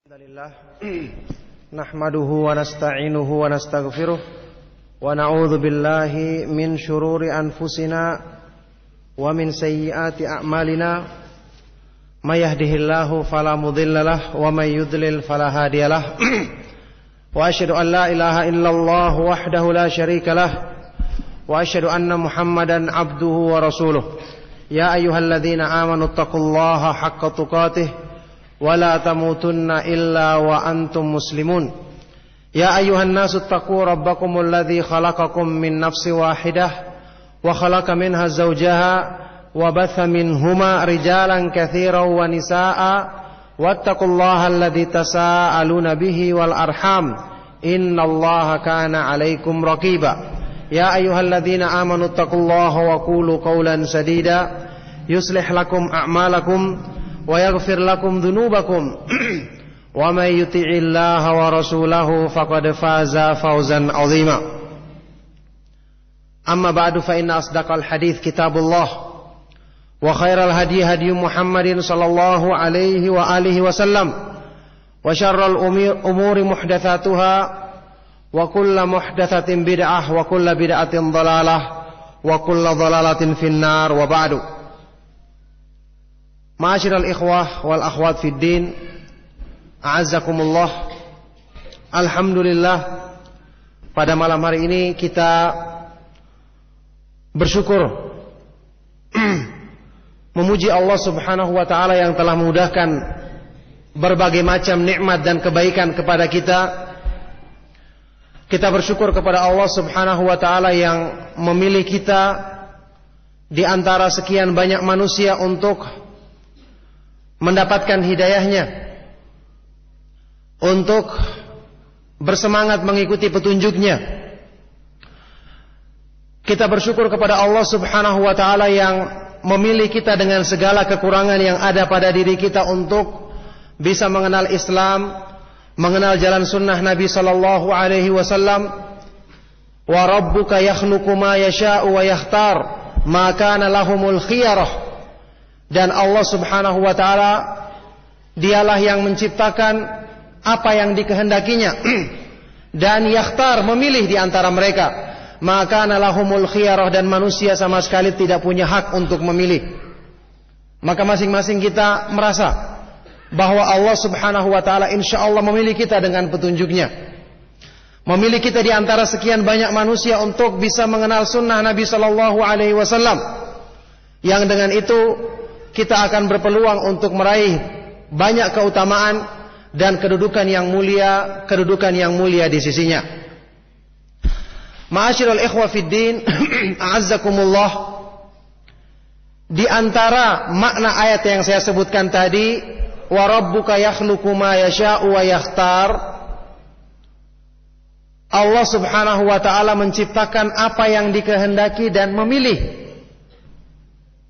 Alhamdulillah nahmaduhu wa nasta'inuhu wa nastaghfiruh wa na'udzu billahi min shururi anfusina wa min sayyiati a'malina may yahdihillahu fala mudhillalah wa may yudlil fala hadiyalah wa asyhadu an la ilaha illallah wahdahu la syarikalah wa asyhadu anna Muhammadan abduhu wa rasuluh ya ayyuhalladzina amanu taqullaha haqqa tuqatih ولا تموتن إلا وأنتم مسلمون يا أيها الناس اتقوا ربكم الذي خلقكم من نفس واحدة وخلق منها زوجها وبث منهما رجالا كثيرا ونساء واتقوا الله الذي تساءلون به والأرحام إن الله كان عليكم رقيبا يا أيها الذين آمنوا اتقوا الله وقولوا قولا سديدا يصلح لكم أعمالكم ويغفر لكم ذنوبكم ومن يطع الله ورسوله فقد فاز فوزا عظيما أما بعد فإن أصدق الحديث كتاب الله وخير الهدي هدي محمد صلى الله عليه وآله وسلم وشر الأمور محدثاتها وكل محدثة بدعة وكل بدعة ضلالة وكل ضلالة في النار وبعد. Ma'asyiral ikhwah wal akhwat fid din, a'azzakumullah. Alhamdulillah, pada malam hari ini kita bersyukur memuji Allah Subhanahu wa taala yang telah memudahkan berbagai macam nikmat dan kebaikan kepada kita. Kita bersyukur kepada Allah Subhanahu wa taala yang memilih kita di antara sekian banyak manusia untuk mendapatkan hidayahnya, untuk bersemangat mengikuti petunjuknya. Kita bersyukur kepada Allah Subhanahu wa taala yang memilih kita dengan segala kekurangan yang ada pada diri kita untuk bisa mengenal Islam, mengenal jalan sunnah Nabi sallallahu alaihi wasallam. Wa rabbuka yakhluqu ma yasha'u wa yakhtar ma kana lahumul khiyarah. Dan Allah Subhanahu wa taala dialah yang menciptakan apa yang dikehendakinya dan yakhtar, memilih di antara mereka. Maka lahumul khiyarah, dan manusia sama sekali tidak punya hak untuk memilih. Maka masing-masing kita merasa bahwa Allah Subhanahu wa taala insyaallah memilih kita dengan petunjuknya. Memilih kita di antara sekian banyak manusia untuk bisa mengenal sunnah Nabi sallallahu alaihi wasallam. Yang dengan itu kita akan berpeluang untuk meraih banyak keutamaan dan kedudukan yang mulia di sisinya. Ma'asyiral ikhwa fid din, a'azzakumullah. Di antara makna ayat yang saya sebutkan tadi, wa rabbuka yakhluqu ma yasha'u wa yakhtar, Allah Subhanahu wa taala menciptakan apa yang dikehendaki dan memilih.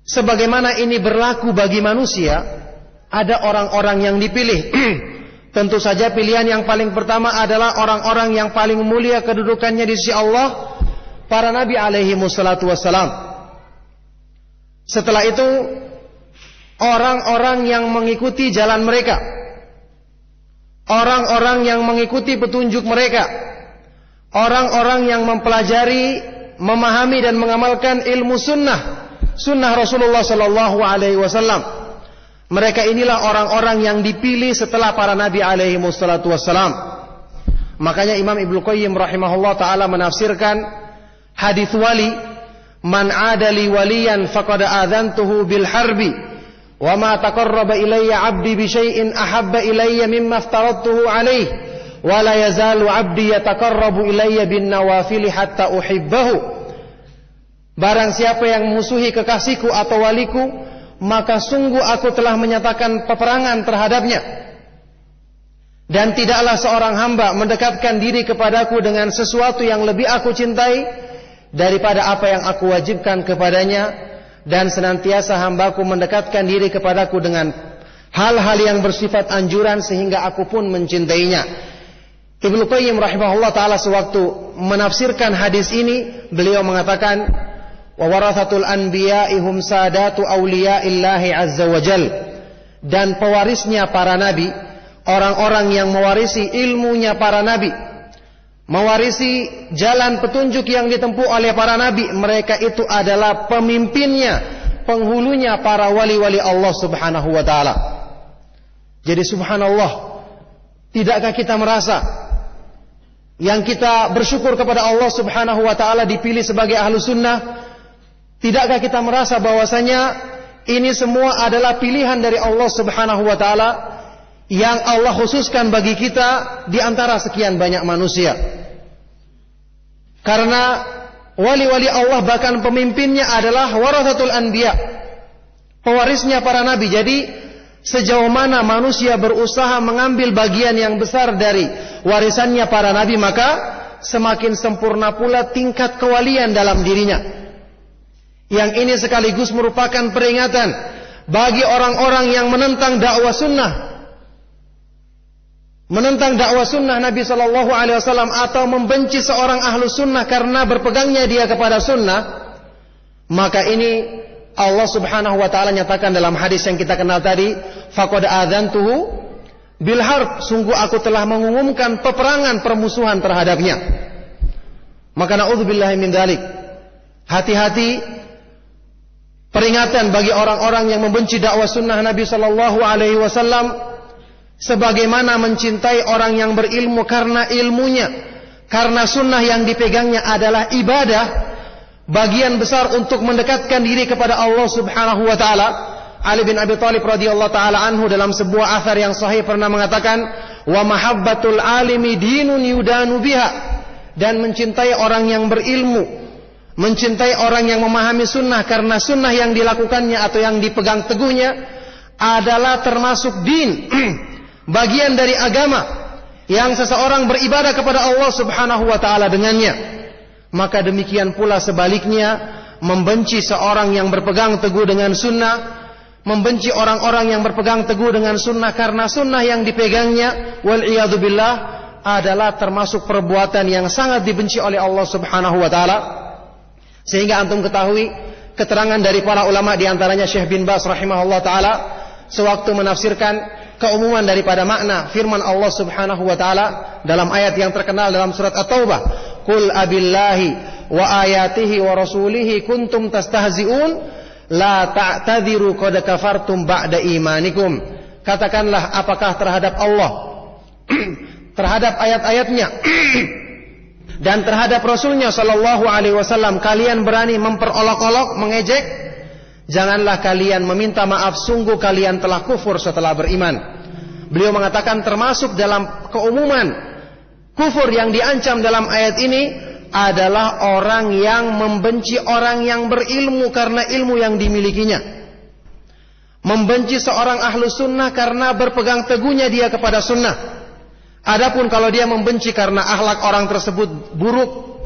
Sebagaimana ini berlaku bagi manusia, ada orang-orang yang dipilih. Tentu saja pilihan yang paling pertama adalah orang-orang yang paling mulia kedudukannya di sisi Allah, para nabi alaihi wassalatu wassalam. Setelah itu orang-orang yang mengikuti jalan mereka, orang-orang yang mengikuti petunjuk mereka, orang-orang yang mempelajari, memahami dan mengamalkan ilmu sunnah Rasulullah sallallahu alaihi wasallam. Mereka inilah orang-orang yang dipilih setelah para nabi alaihi wassalatu wassalam. Makanya Imam Ibnu Qayyim rahimahullah taala menafsirkan hadis wali, man adali waliyan faqad adzantuhu bil harbi wa ma taqarraba ilayya 'abdi bi syai'in ahabba ilayya mimma aftaradtuhu alayhi wa la yazalu 'abdi yataqarrabu ilayya bin nawafil hatta uhibbahu. Barang siapa yang memusuhi kekasihku atau waliku, maka sungguh aku telah menyatakan peperangan terhadapnya. Dan tidaklah seorang hamba mendekatkan diri kepadaku dengan sesuatu yang lebih aku cintai daripada apa yang aku wajibkan kepadanya, dan senantiasa hambaku mendekatkan diri kepadaku dengan hal-hal yang bersifat anjuran sehingga aku pun mencintainya. Ibnu Qayyim rahimahullah ta'ala sewaktu menafsirkan hadis ini, beliau mengatakan, wa warathatul anbiya'i hum sadatu awliya'illahi azza wa jal, dan pewarisnya para nabi, orang-orang yang mewarisi ilmunya para nabi, mewarisi jalan petunjuk yang ditempuh oleh para nabi, mereka itu adalah pemimpinnya, penghulunya para wali-wali Allah Subhanahu wa taala. Jadi subhanallah, tidakkah kita merasa yang kita bersyukur kepada Allah Subhanahu wa taala dipilih sebagai ahlu sunnah? Tidakkah kita merasa bahwasanya ini semua adalah pilihan dari Allah Subhanahu wa taala yang Allah khususkan bagi kita di antara sekian banyak manusia? Karena wali-wali Allah bahkan pemimpinnya adalah warathatul anbiya, pewarisnya para nabi. Jadi sejauh mana manusia berusaha mengambil bagian yang besar dari warisannya para nabi, maka semakin sempurna pula tingkat kewalian dalam dirinya. Yang ini sekaligus merupakan peringatan bagi orang-orang yang menentang dakwah sunnah, menentang dakwah sunnah Nabi Shallallahu Alaihi Wasallam, atau membenci seorang ahlu sunnah karena berpegangnya dia kepada sunnah. Maka ini Allah Subhanahu Wa Taala nyatakan dalam hadis yang kita kenal tadi, faqad adzantuhu bil harb, sungguh aku telah mengumumkan peperangan, permusuhan terhadapnya. Maka naudzubillahi min dzalik, hati-hati, peringatan bagi orang-orang yang membenci dakwah sunnah Nabi Shallallahu Alaihi Wasallam, sebagaimana mencintai orang yang berilmu karena ilmunya, karena sunnah yang dipegangnya adalah ibadah, bagian besar untuk mendekatkan diri kepada Allah Subhanahu Wa Taala. Ali bin Abi Thalib radhiyallahu taala anhu dalam sebuah athar yang sahih pernah mengatakan, wa mahabbatul alimi dinun yudanu biha, dan mencintai orang yang berilmu, mencintai orang yang memahami sunnah karena sunnah yang dilakukannya atau yang dipegang teguhnya adalah termasuk din, bagian dari agama yang seseorang beribadah kepada Allah Subhanahu wa taala dengannya. Maka demikian pula sebaliknya, membenci seorang yang berpegang teguh dengan sunnah, membenci orang-orang yang berpegang teguh dengan sunnah karena sunnah yang dipegangnya, wal iyadu billah, adalah termasuk perbuatan yang sangat dibenci oleh Allah Subhanahu wa taala. Sehingga antum ketahui keterangan dari para ulama, di antaranya Syekh bin Baz rahimahullah taala, sewaktu menafsirkan keumuman daripada makna firman Allah Subhanahu wa taala dalam ayat yang terkenal dalam surat At-Taubah, qul abillahi wa ayatihi wa rasulihi kuntum tastahzi'un la ta'tadiru qad kafartum ba'da imanikum. Katakanlah, apakah terhadap Allah, terhadap ayat-ayatnya dan terhadap Rasulnya Sallallahu Alaihi Wasallam kalian berani memperolok-olok, mengejek? Janganlah kalian meminta maaf, sungguh kalian telah kufur setelah beriman. Beliau mengatakan termasuk dalam keumuman kufur yang diancam dalam ayat ini adalah orang yang membenci orang yang berilmu karena ilmu yang dimilikinya, membenci seorang ahlu sunnah karena berpegang teguhnya dia kepada sunnah. Adapun kalau dia membenci karena akhlak orang tersebut buruk,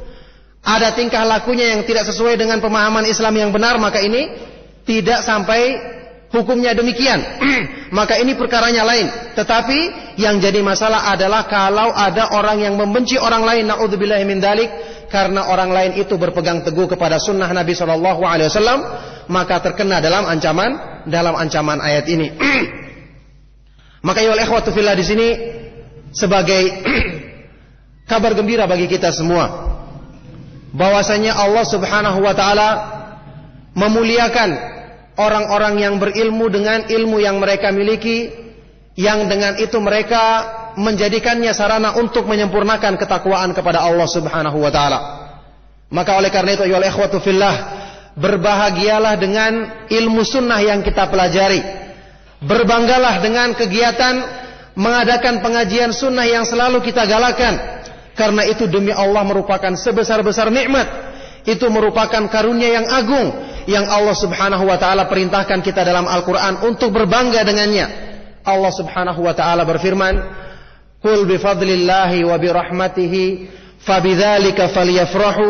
ada tingkah lakunya yang tidak sesuai dengan pemahaman Islam yang benar, maka ini tidak sampai hukumnya demikian. Maka ini perkaranya lain. Tetapi yang jadi masalah adalah kalau ada orang yang membenci orang lain, naudzubillahi min dzalik, karena orang lain itu berpegang teguh kepada sunnah Nabi Shallallahu Alaihi Wasallam, maka terkena dalam ancaman ayat ini. Maka ya ikhwatu fillah, di sini sebagai kabar gembira bagi kita semua bahwasanya Allah Subhanahu wa taala memuliakan orang-orang yang berilmu dengan ilmu yang mereka miliki, yang dengan itu mereka menjadikannya sarana untuk menyempurnakan ketakwaan kepada Allah Subhanahu wa taala. Maka oleh karena itu ya ikhwatu fillah, berbahagialah dengan ilmu sunnah yang kita pelajari, berbanggalah dengan kegiatan mengadakan pengajian sunnah yang selalu kita galakan, karena itu demi Allah merupakan sebesar-besar nikmat, itu merupakan karunia yang agung yang Allah Subhanahu wa taala perintahkan kita dalam Al-Qur'an untuk berbangga dengannya. Allah Subhanahu wa taala berfirman, qul bi fadlillahi wa bi rahmatihi fabidzalika falyafrahu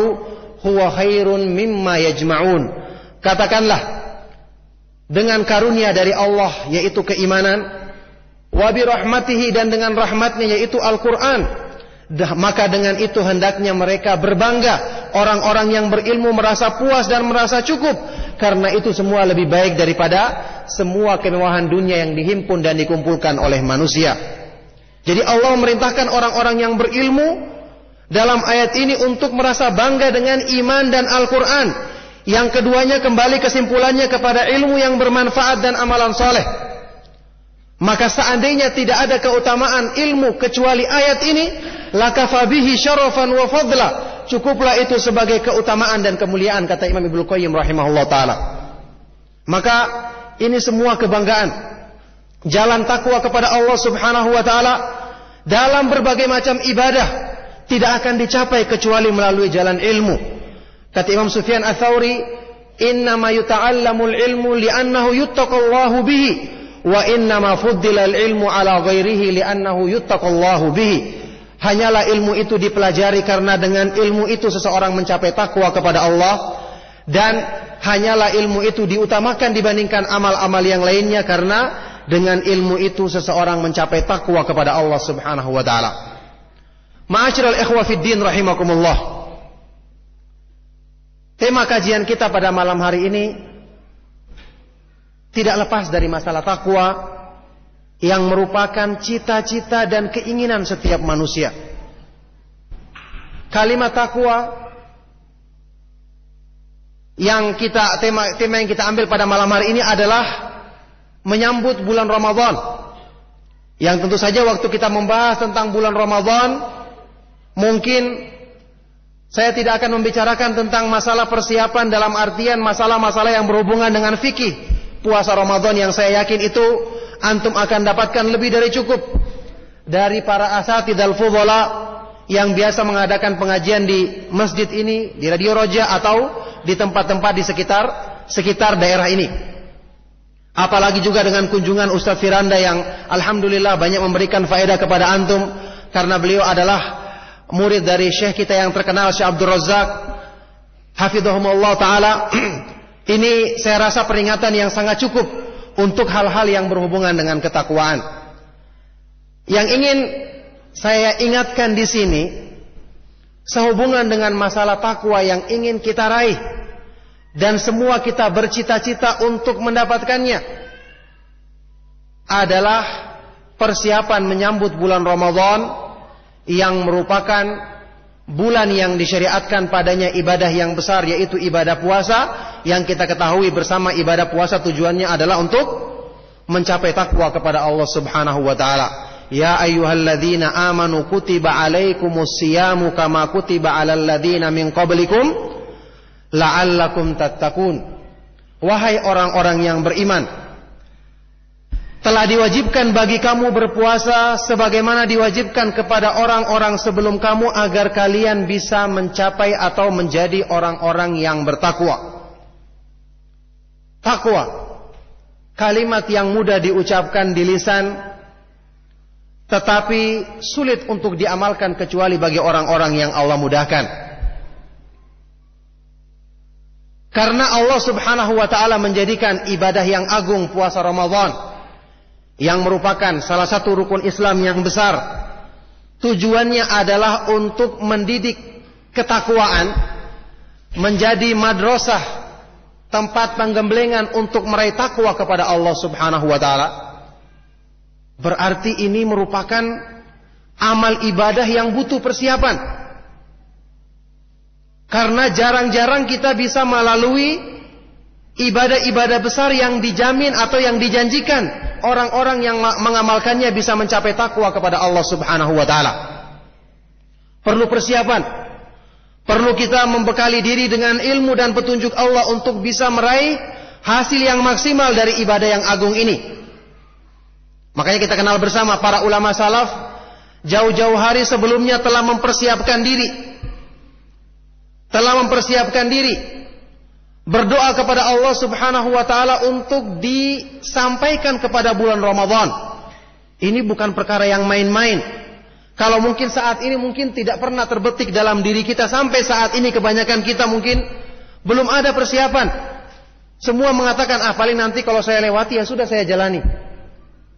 huwa khairun mimma yajma'un. Katakanlah, dengan karunia dari Allah yaitu keimanan, wa bi rahmatihi, dan dengan rahmatnya yaitu Al-Quran, maka dengan itu hendaknya mereka berbangga. Orang-orang yang berilmu merasa puas dan merasa cukup, karena itu semua lebih baik daripada semua kemewahan dunia yang dihimpun dan dikumpulkan oleh manusia. Jadi Allah memerintahkan orang-orang yang berilmu dalam ayat ini untuk merasa bangga dengan iman dan Al-Quran. Yang keduanya kembali kesimpulannya kepada ilmu yang bermanfaat dan amalan soleh. Maka seandainya tidak ada keutamaan ilmu kecuali ayat ini, lakafa bihi syarafan wa fadla, cukuplah itu sebagai keutamaan dan kemuliaan, kata Imam Ibnu Qayyim rahimahullah ta'ala. Maka ini semua kebanggaan, jalan takwa kepada Allah subhanahu wa ta'ala dalam berbagai macam ibadah tidak akan dicapai kecuali melalui jalan ilmu. Kata Imam Sufyan Ats-Tsauri, innama yuta'allamul ilmu li'annahu yuttaqallahu bihi, wa innama fuddila al-ilmu ala ghairihi li'annahu yuttaqallahu bihi. Hanyalah ilmu itu dipelajari karena dengan ilmu itu seseorang mencapai takwa kepada Allah, dan hanyalah ilmu itu diutamakan dibandingkan amal-amal yang lainnya karena dengan ilmu itu seseorang mencapai takwa kepada Allah subhanahu wa ta'ala. Ma'asyiral ikhwa fid din rahimakumullah. Tema kajian kita pada malam hari ini tidak lepas dari masalah takwa yang merupakan cita-cita dan keinginan setiap manusia. Kalimat takwa yang tema yang kita ambil pada malam hari ini adalah menyambut bulan Ramadan. Yang tentu saja waktu kita membahas tentang bulan Ramadan, mungkin saya tidak akan membicarakan tentang masalah persiapan dalam artian masalah-masalah yang berhubungan dengan fikih puasa Ramadan, yang saya yakin itu antum akan dapatkan lebih dari cukup dari para asatidz fudhala yang biasa mengadakan pengajian di masjid ini, di Radio Roja atau di tempat-tempat di sekitar daerah ini. Apalagi juga dengan kunjungan Ustaz Firanda yang alhamdulillah banyak memberikan faedah kepada antum, karena beliau adalah murid dari syekh kita yang terkenal, Syekh Abdul Razak hafizahumullah ta'ala. Ini saya rasa peringatan yang sangat cukup untuk hal-hal yang berhubungan dengan ketakwaan. Yang ingin saya ingatkan di sini sehubungan dengan masalah takwa yang ingin kita raih dan semua kita bercita-cita untuk mendapatkannya adalah persiapan menyambut bulan Ramadan, yang merupakan bulan yang disyariatkan padanya ibadah yang besar, yaitu ibadah puasa, yang kita ketahui bersama ibadah puasa tujuannya adalah untuk mencapai takwa kepada Allah subhanahu wa ta'ala. Ya ayyuhalladzina amanu kutiba alaikumus siyamu kama kutiba alal ladzina min qablikum la'allakum tattaqun. Wahai orang-orang yang beriman, telah diwajibkan bagi kamu berpuasa sebagaimana diwajibkan kepada orang-orang sebelum kamu agar kalian bisa mencapai atau menjadi orang-orang yang bertakwa. Takwa, kalimat yang mudah diucapkan di lisan, tetapi sulit untuk diamalkan kecuali bagi orang-orang yang Allah mudahkan. Karena Allah subhanahu wa ta'ala menjadikan ibadah yang agung puasa Ramadan, yang merupakan salah satu rukun Islam yang besar, tujuannya adalah untuk mendidik ketakwaan, menjadi madrasah, tempat penggemblengan untuk meraih takwa kepada Allah subhanahu wa ta'ala. Berarti ini merupakan amal ibadah yang butuh persiapan, karena jarang-jarang kita bisa melalui ibadah-ibadah besar yang dijamin atau yang dijanjikan orang-orang yang mengamalkannya bisa mencapai takwa kepada Allah subhanahu wa ta'ala. Perlu persiapan, perlu kita membekali diri dengan ilmu dan petunjuk Allah untuk bisa meraih hasil yang maksimal dari ibadah yang agung ini. Makanya kita kenal bersama para ulama salaf jauh-jauh hari sebelumnya telah mempersiapkan diri, berdoa kepada Allah subhanahu wa ta'ala untuk disampaikan kepada bulan Ramadan. Ini bukan perkara yang main-main. Kalau mungkin saat ini mungkin tidak pernah terbetik dalam diri kita, sampai saat ini kebanyakan kita mungkin belum ada persiapan. Semua mengatakan, paling nanti kalau saya lewati ya sudah saya jalani.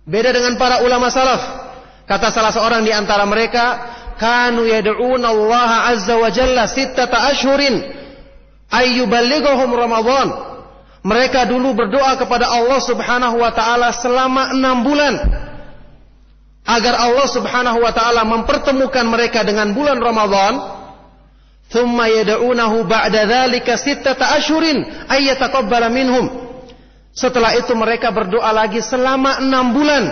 Beda dengan para ulama salaf. Kata salah seorang di antara mereka, kanu yad'una Allah azza wa jalla sittata ashhurin ayyuballighahum Ramadan. Mereka dulu berdoa kepada Allah subhanahu wa ta'ala selama 6 bulan. agar Allah Subhanahu wa taala mempertemukan mereka dengan bulan Ramadan, thumma yad'unahu ba'da dzalika 6 ashhurin ay yataqabbala minhum. Setelah itu mereka berdoa lagi selama 6 bulan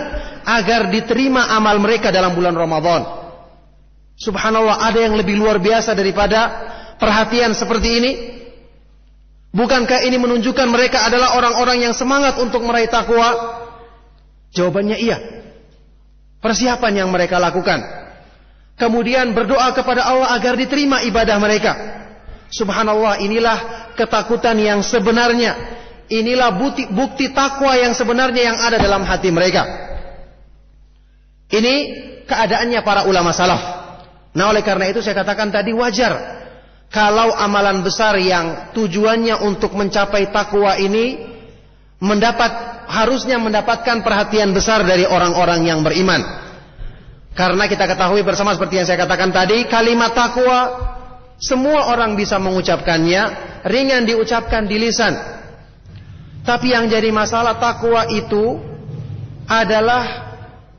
agar diterima amal mereka dalam bulan Ramadan. Subhanallah, ada yang lebih luar biasa daripada perhatian seperti ini? Bukankah ini menunjukkan mereka adalah orang-orang yang semangat untuk meraih takwa? Jawabannya iya. Persiapan yang mereka lakukan. Kemudian berdoa kepada Allah agar diterima ibadah mereka. Subhanallah, inilah ketakutan yang sebenarnya. Inilah bukti takwa yang sebenarnya yang ada dalam hati mereka. Ini keadaannya para ulama salaf. Nah, oleh karena itu saya katakan tadi wajar kalau amalan besar yang tujuannya untuk mencapai takwa ini harusnya mendapatkan perhatian besar dari orang-orang yang beriman. Karena kita ketahui bersama seperti yang saya katakan tadi, kalimat takwa semua orang bisa mengucapkannya, ringan diucapkan di lisan. Tapi yang jadi masalah takwa itu adalah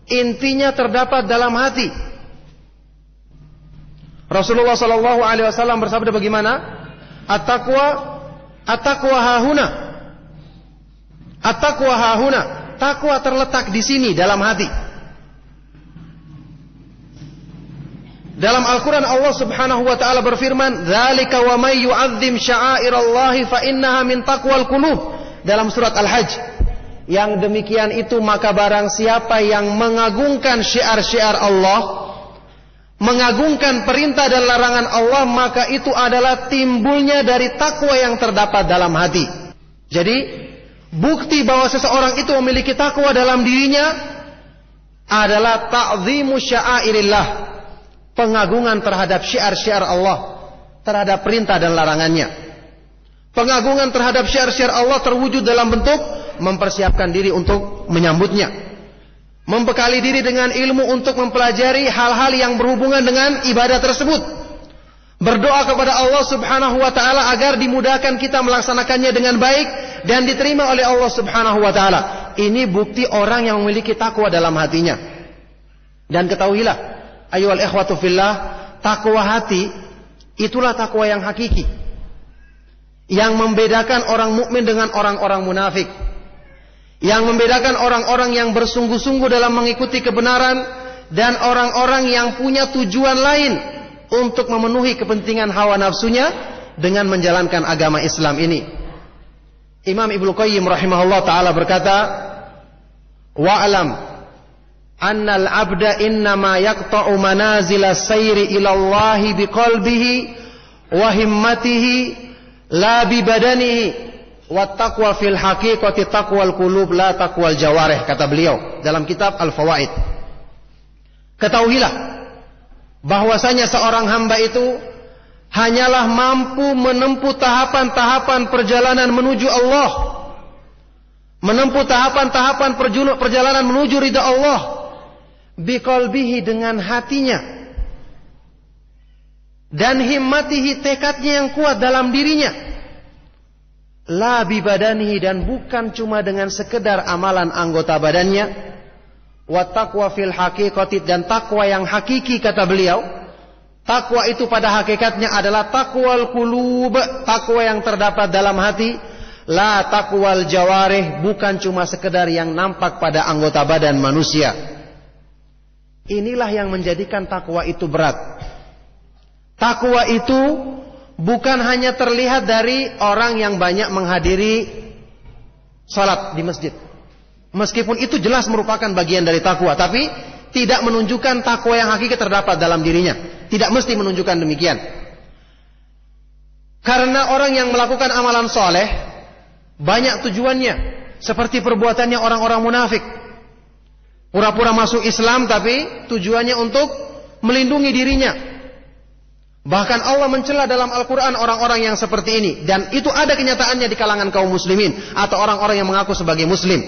intinya terdapat dalam hati. Rasulullah sallallahu alaihi wasallam bersabda bagaimana? At-taqwa hahuna. At-taqwa hahuna. Takwa terletak di sini dalam hati. Dalam Al-Qur'an Allah Subhanahu wa taala berfirman, "Dzalika wa may yu'azzim sya'airallahi fa innaha min taqwal qulub." Dalam surat Al-Hajj. Yang demikian itu maka barang siapa yang mengagungkan syiar-syiar Allah, mengagungkan perintah dan larangan Allah, maka itu adalah timbulnya dari takwa yang terdapat dalam hati. Jadi, bukti bahwa seseorang itu memiliki takwa dalam dirinya adalah ta'zimu sya'airillah, pengagungan terhadap syiar-syiar Allah, terhadap perintah dan larangannya. Pengagungan terhadap syiar-syiar Allah terwujud dalam bentuk mempersiapkan diri untuk menyambutnya, membekali diri dengan ilmu untuk mempelajari hal-hal yang berhubungan dengan ibadah tersebut, berdoa kepada Allah Subhanahu wa taala agar dimudahkan kita melaksanakannya dengan baik dan diterima oleh Allah Subhanahu wa taala. Ini bukti orang yang memiliki takwa dalam hatinya. Dan ketahuilah, ayyuhal ikhwatu fillah, takwa hati itulah takwa yang hakiki, yang membedakan orang mukmin dengan orang-orang munafik, yang membedakan orang-orang yang bersungguh-sungguh dalam mengikuti kebenaran dan orang-orang yang punya tujuan lain untuk memenuhi kepentingan hawa nafsunya dengan menjalankan agama Islam ini. Imam Ibnu Qayyim rahimahullah taala berkata, "Wa'lam annal 'abda innama yaqta'u manazila sayri ila Allah biqalbihi wa himmatihi la bi badanihi." Wattaqwa fil haqiqati taqwal qulub la taqwal jawarih, kata beliau dalam kitab Al-Fawaid. Ketahuilah bahwasanya seorang hamba itu hanyalah mampu menempuh tahapan-tahapan perjalanan menuju Allah, menempuh tahapan-tahapan perjalanan menuju ridha Allah biqalbihi, dengan hatinya, dan himmatihi, tekadnya yang kuat dalam dirinya, la bi badanihi, dan bukan cuma dengan sekedar amalan anggota badannya. Wa taqwa fil haqiqati, dan takwa yang hakiki, kata beliau, takwa itu pada hakikatnya adalah taqwal qulub, takwa yang terdapat dalam hati, la taqwal jawarih, bukan cuma sekedar yang nampak pada anggota badan manusia. Inilah yang menjadikan takwa itu berat. Takwa itu bukan hanya terlihat dari orang yang banyak menghadiri salat di masjid. Meskipun itu jelas merupakan bagian dari takwa, tapi tidak menunjukkan takwa yang hakiki terdapat dalam dirinya. Tidak mesti menunjukkan demikian. Karena orang yang melakukan amalan soleh banyak tujuannya, seperti perbuatannya orang-orang munafik. Pura-pura masuk Islam tapi tujuannya untuk melindungi dirinya. Bahkan Allah mencela dalam Al-Quran orang-orang yang seperti ini. Dan itu ada kenyataannya di kalangan kaum muslimin atau orang-orang yang mengaku sebagai muslim.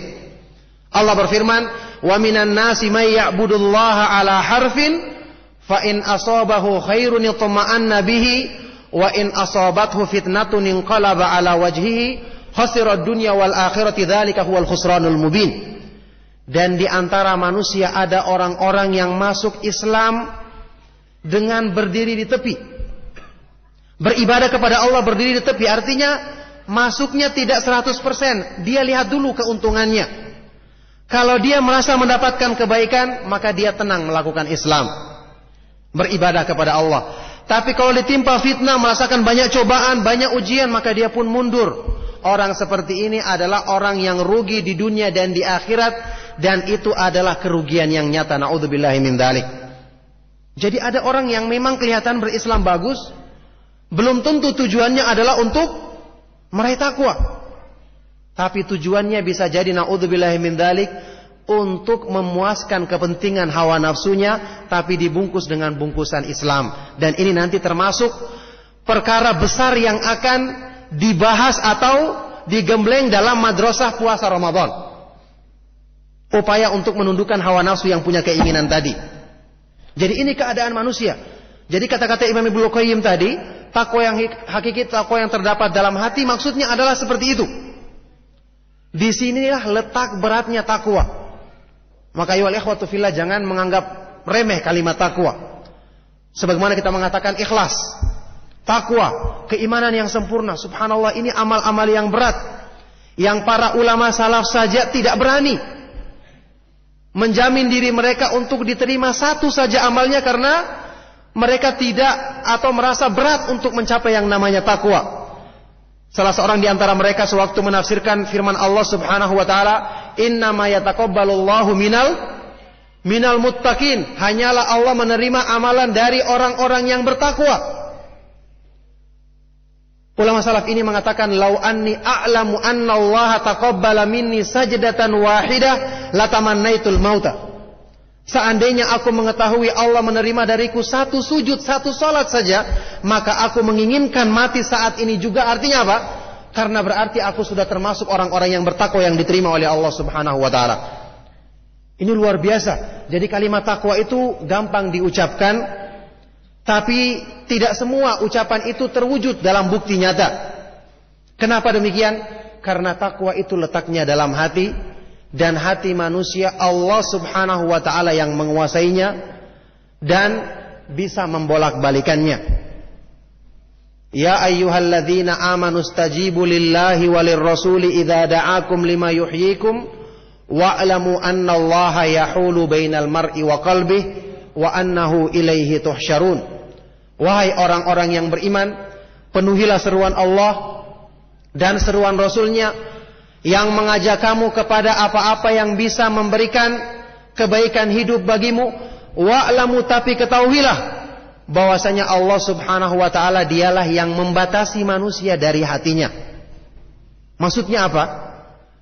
Allah berfirman, "Wa minan nasi may ya'budullaha ala harfin fa in asabahu khairun yatma'anna bihi wa in asabathu fitnatun inqalaba ala wajhihi khasira ad-dunya wal akhirati dzalika huwal khusranul mubin." Dan di antara manusia ada orang-orang yang masuk Islam dengan berdiri di tepi. Beribadah kepada Allah berdiri di tepi. Artinya masuknya tidak 100%. Dia lihat dulu keuntungannya. Kalau dia merasa mendapatkan kebaikan, maka dia tenang melakukan Islam. Beribadah kepada Allah. Tapi kalau ditimpa fitnah, merasakan banyak cobaan, banyak ujian, maka dia pun mundur. Orang seperti ini adalah orang yang rugi di dunia dan di akhirat. Dan itu adalah kerugian yang nyata. Na'udzubillahi min dzalik. Jadi ada orang yang memang kelihatan berislam bagus, belum tentu tujuannya adalah untuk meraih takwa. Tapi tujuannya bisa jadi na'udzubillahi min dzalik untuk memuaskan kepentingan hawa nafsunya, tapi dibungkus dengan bungkusan Islam. Dan ini nanti termasuk perkara besar yang akan dibahas atau digembleng dalam madrasah puasa Ramadan. Upaya untuk menundukkan hawa nafsu yang punya keinginan tadi. Jadi ini keadaan manusia. Jadi kata-kata Imam Ibnu Qayyim tadi, takwa yang hakiki, takwa yang terdapat dalam hati, maksudnya adalah seperti itu. Di sinilah letak beratnya takwa. Maka ya ikhwatu fillah, jangan menganggap remeh kalimat takwa. Sebagaimana kita mengatakan ikhlas, takwa, keimanan yang sempurna. Subhanallah, ini amal-amal yang berat, yang para ulama salaf saja tidak berani menjamin diri mereka untuk diterima satu saja amalnya, karena mereka tidak atau merasa berat untuk mencapai yang namanya takwa. Salah seorang di antara mereka sewaktu menafsirkan firman Allah Subhanahu wa taala, "Innama yataqabbalullahu minal muttaqin." Hanyalah Allah menerima amalan dari orang-orang yang bertakwa. Ulama salaf ini mengatakan, "Lau anni a'lamu anna Allah taqabbala minni sajdatan wahidah latamannaitul mauta." Seandainya aku mengetahui Allah menerima dariku satu sujud, satu salat saja, maka aku menginginkan mati saat ini juga. Artinya apa? Karena berarti aku sudah termasuk orang-orang yang bertakwa yang diterima oleh Allah Subhanahu wa taala. Ini luar biasa. Jadi kalimat takwa itu gampang diucapkan, tapi tidak semua ucapan itu terwujud dalam bukti nyata. Kenapa demikian? Karena takwa itu letaknya dalam hati, dan hati manusia Allah Subhanahu wa taala yang menguasainya dan bisa membolak-balikannya. Ya ayyuhalladzina amanu stajibu lillahi walir rasuli idza da'akum lima yuhyikum wa'lamu annallaha yahulu bainal mar'i wa qalbihi wa annahu ilaihi tuhsyarun. Wahai orang-orang yang beriman, penuhilah seruan Allah dan seruan Rasul-Nya yang mengajak kamu kepada apa-apa yang bisa memberikan kebaikan hidup bagimu. Wa'lamu, tapi ketahuilah bahwasanya Allah Subhanahu wa taala dialah yang membatasi manusia dari hatinya. Maksudnya apa?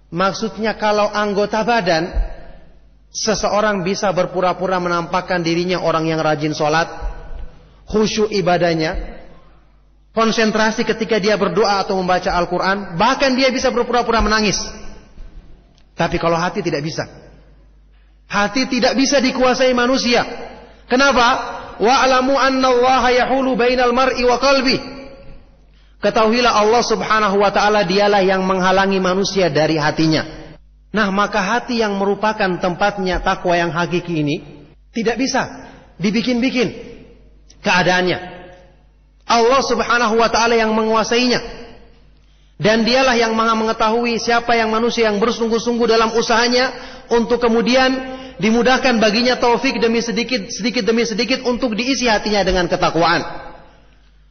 Maksudnya kalau anggota badan seseorang bisa berpura-pura menampakkan dirinya orang yang rajin sholat, khusyuk ibadahnya, konsentrasi ketika dia berdoa atau membaca Al-Quran, bahkan dia bisa berpura-pura menangis. Tapi kalau hati tidak bisa. Hati tidak bisa dikuasai manusia. Kenapa? Wa'lamu annallaha yahulu bainal mar'i wa qalbi. Ketahuilah Allah Subhanahu wa taala dialah yang menghalangi manusia dari hatinya. Nah, maka hati yang merupakan tempatnya takwa yang hakiki ini tidak bisa dibikin-bikin keadaannya. Allah Subhanahu wa taala yang menguasainya. Dan dialah yang Maha mengetahui siapa yang manusia yang bersungguh-sungguh dalam usahanya untuk kemudian dimudahkan baginya taufik demi sedikit demi sedikit untuk diisi hatinya dengan ketakwaan.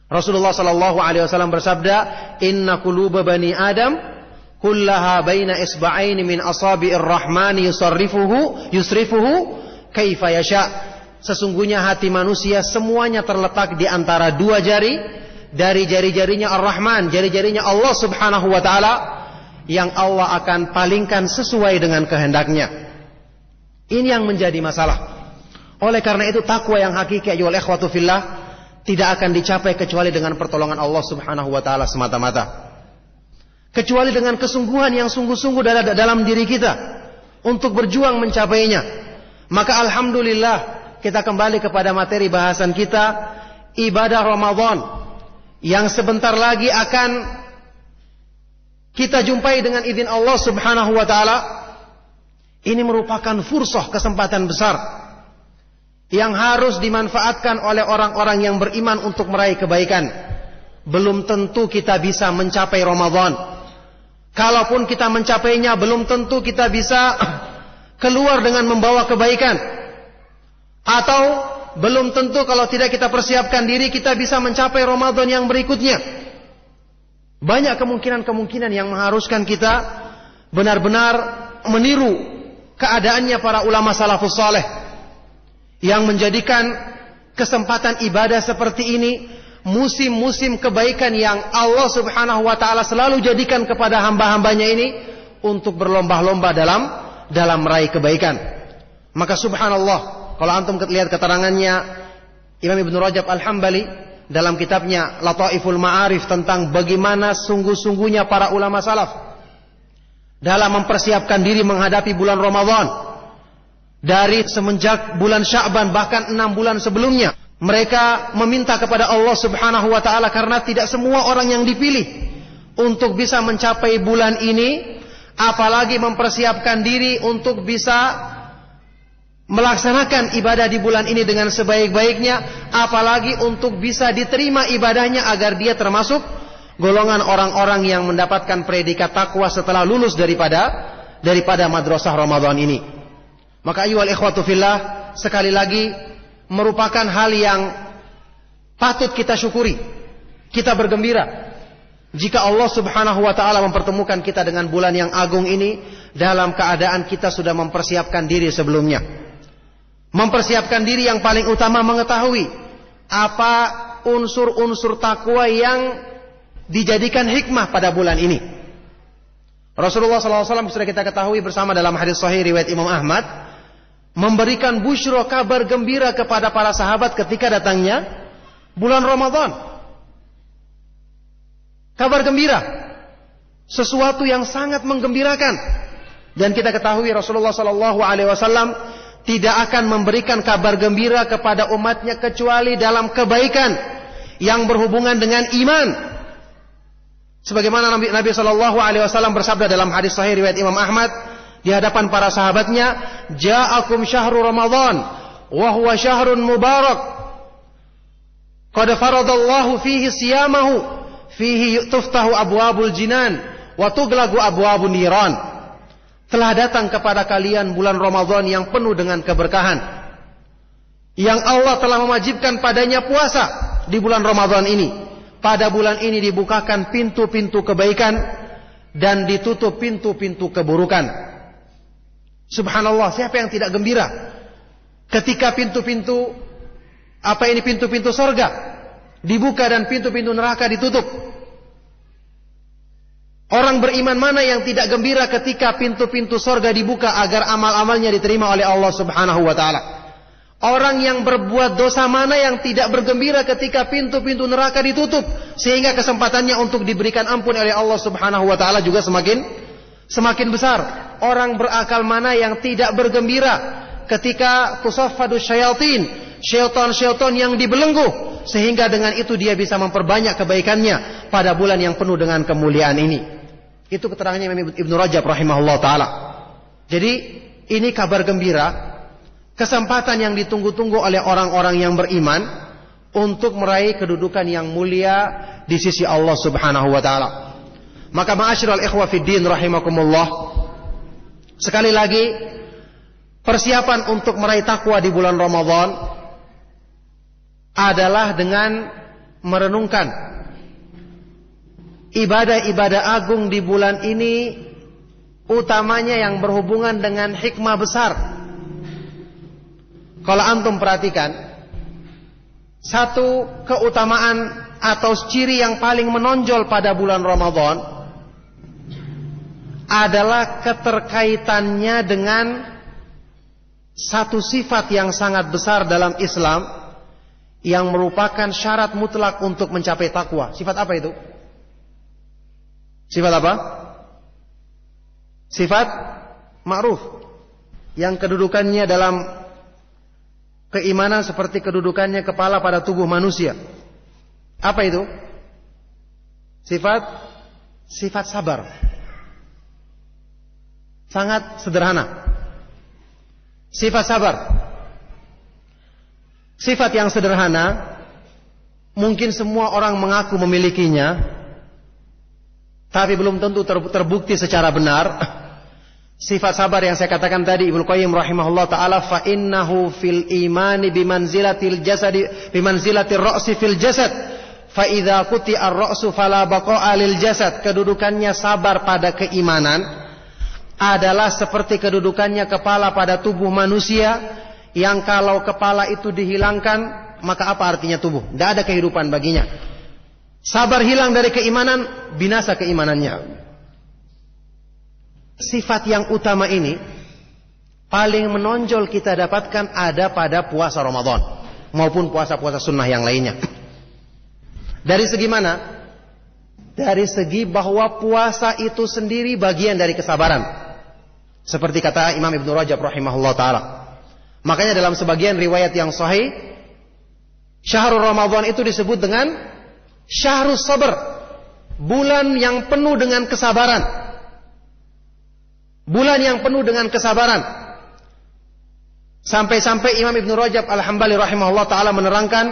Rasulullah sallallahu alaihi wasallam bersabda, "Inna quluba bani Adam kullaha baina isba'aini min asabi'ir rahmani yusrifuhu kaifa yasha." Sesungguhnya hati manusia semuanya terletak di antara dua jari dari jari-jarinya Ar-Rahman, jari-jarinya Allah Subhanahu wa taala, yang Allah akan palingkan sesuai dengan kehendaknya. Ini yang menjadi masalah. Oleh karena itu takwa yang hakiki ayyuhal ikhwatu fillah tidak akan dicapai kecuali dengan pertolongan Allah Subhanahu wa taala semata-mata. Kecuali dengan kesungguhan yang sungguh-sungguh dalam diri kita untuk berjuang mencapainya. Maka alhamdulillah kita kembali kepada materi bahasan kita, ibadah Ramadan yang sebentar lagi akan kita jumpai dengan izin Allah Subhanahu wa taala. Ini merupakan fursah, kesempatan besar yang harus dimanfaatkan oleh orang-orang yang beriman untuk meraih kebaikan. Belum tentu kita bisa mencapai Ramadan. Kalaupun kita mencapainya, belum tentu kita bisa keluar dengan membawa kebaikan. Atau belum tentu kalau tidak kita persiapkan diri, kita bisa mencapai Ramadan yang berikutnya. Banyak kemungkinan-kemungkinan yang mengharuskan kita benar-benar meniru keadaannya para ulama salafus saleh yang menjadikan kesempatan ibadah seperti ini musim-musim kebaikan yang Allah Subhanahu wa taala selalu jadikan kepada hamba-hambanya ini untuk berlomba-lomba dalam meraih kebaikan. Maka subhanallah, kalau antum lihat keterangannya Imam Ibnu Rajab Al-Hambali dalam kitabnya Lataiful Ma'arif tentang bagaimana sungguh-sungguhnya para ulama salaf dalam mempersiapkan diri menghadapi bulan Ramadan. Dari semenjak bulan Sya'ban, bahkan 6 bulan sebelumnya, mereka meminta kepada Allah Subhanahu wa ta'ala, karena tidak semua orang yang dipilih untuk bisa mencapai bulan ini, apalagi mempersiapkan diri untuk bisa melaksanakan ibadah di bulan ini dengan sebaik-baiknya, apalagi untuk bisa diterima ibadahnya agar dia termasuk golongan orang-orang yang mendapatkan predikat takwa setelah lulus daripada madrasah Ramadan ini. Maka ayyuhal ikhwatu fillah, sekali lagi merupakan hal yang patut kita syukuri. Kita bergembira jika Allah Subhanahu wa taala mempertemukan kita dengan bulan yang agung ini dalam keadaan kita sudah mempersiapkan diri sebelumnya. Mempersiapkan diri yang paling utama mengetahui apa unsur-unsur takwa yang dijadikan hikmah pada bulan ini. Rasulullah SAW sudah kita ketahui bersama dalam hadis sahih riwayat Imam Ahmad, memberikan busyra, kabar gembira kepada para sahabat ketika datangnya bulan Ramadan. Kabar gembira, sesuatu yang sangat menggembirakan. Dan kita ketahui Rasulullah SAW tidak akan memberikan kabar gembira kepada umatnya kecuali dalam kebaikan yang berhubungan dengan iman. Sebagaimana Nabi SAW bersabda dalam hadis sahih riwayat Imam Ahmad di hadapan para sahabatnya, "Ja'akum syahrul Ramadan wa huwa syahrun mubarak. Qad faradallahu fihi siyamahu, fihi tuftahu abwabul jinan wa tughlaqu abwabun niran." Telah datang kepada kalian bulan Ramadan yang penuh dengan keberkahan, yang Allah telah mewajibkan padanya puasa di bulan Ramadan ini. Pada bulan ini dibukakan pintu-pintu kebaikan dan ditutup pintu-pintu keburukan. Subhanallah, siapa yang tidak gembira ketika pintu-pintu pintu-pintu surga dibuka dan pintu-pintu neraka ditutup? Orang beriman mana yang tidak gembira ketika pintu-pintu surga dibuka agar amal-amalnya diterima oleh Allah Subhanahu wa taala? Orang yang berbuat dosa mana yang tidak bergembira ketika pintu-pintu neraka ditutup sehingga kesempatannya untuk diberikan ampun oleh Allah Subhanahu wa taala juga semakin besar? Orang berakal mana yang tidak bergembira ketika tusaffadu syayatin, syaitan-syaitan yang dibelenggu, sehingga dengan itu dia bisa memperbanyak kebaikannya pada bulan yang penuh dengan kemuliaan ini. Itu keterangannya Imam Ibnu Rajab rahimahullah taala. Jadi ini kabar gembira, kesempatan yang ditunggu-tunggu oleh orang-orang yang beriman untuk meraih kedudukan yang mulia di sisi Allah Subhanahu wa taala. Maka ma'asyiral ikhwa fid din rahimakumullah, sekali lagi persiapan untuk meraih takwa di bulan Ramadan adalah dengan merenungkan ibadah-ibadah agung di bulan ini, utamanya yang berhubungan dengan hikmah besar. Kalau antum perhatikan, satu keutamaan atau ciri yang paling menonjol pada bulan Ramadan adalah keterkaitannya dengan satu sifat yang sangat besar dalam Islam yang merupakan syarat mutlak untuk mencapai takwa. Sifat apa itu? Sifat apa? Sifat ma'ruf, yang kedudukannya dalam keimanan seperti kedudukannya kepala pada tubuh manusia. Apa itu? Sifat sabar. Sangat sederhana. Sifat sabar, sifat yang sederhana, mungkin semua orang mengaku memilikinya, tapi belum tentu terbukti secara benar. Sifat sabar yang saya katakan tadi, Ibnu Qayyim rahimahullah taala, fa innahu fil imani bimanzilatil jasadi bimanzilatir ra'si fil jasad, fa idza quti'ar ra'su fala baqa'a lil jasad. Kedudukannya sabar pada keimanan adalah seperti kedudukannya kepala pada tubuh manusia, yang kalau kepala itu dihilangkan, maka apa artinya tubuh? Tidak ada kehidupan baginya. Sabar hilang dari keimanan, binasa keimanannya. Sifat yang utama ini paling menonjol kita dapatkan ada pada puasa Ramadan maupun puasa-puasa sunnah yang lainnya. Dari segi mana? Dari segi bahwa puasa itu sendiri bagian dari kesabaran. Seperti kata Imam Ibnu Rajab rahimahullah ta'ala. Makanya dalam sebagian riwayat yang sahih, Syahrul Ramadan itu disebut dengan Syahrus Sabar, bulan yang penuh dengan kesabaran. Bulan yang penuh dengan kesabaran. Sampai-sampai Imam Ibnu Rajab Al-Hambali rahimahullah ta'ala menerangkan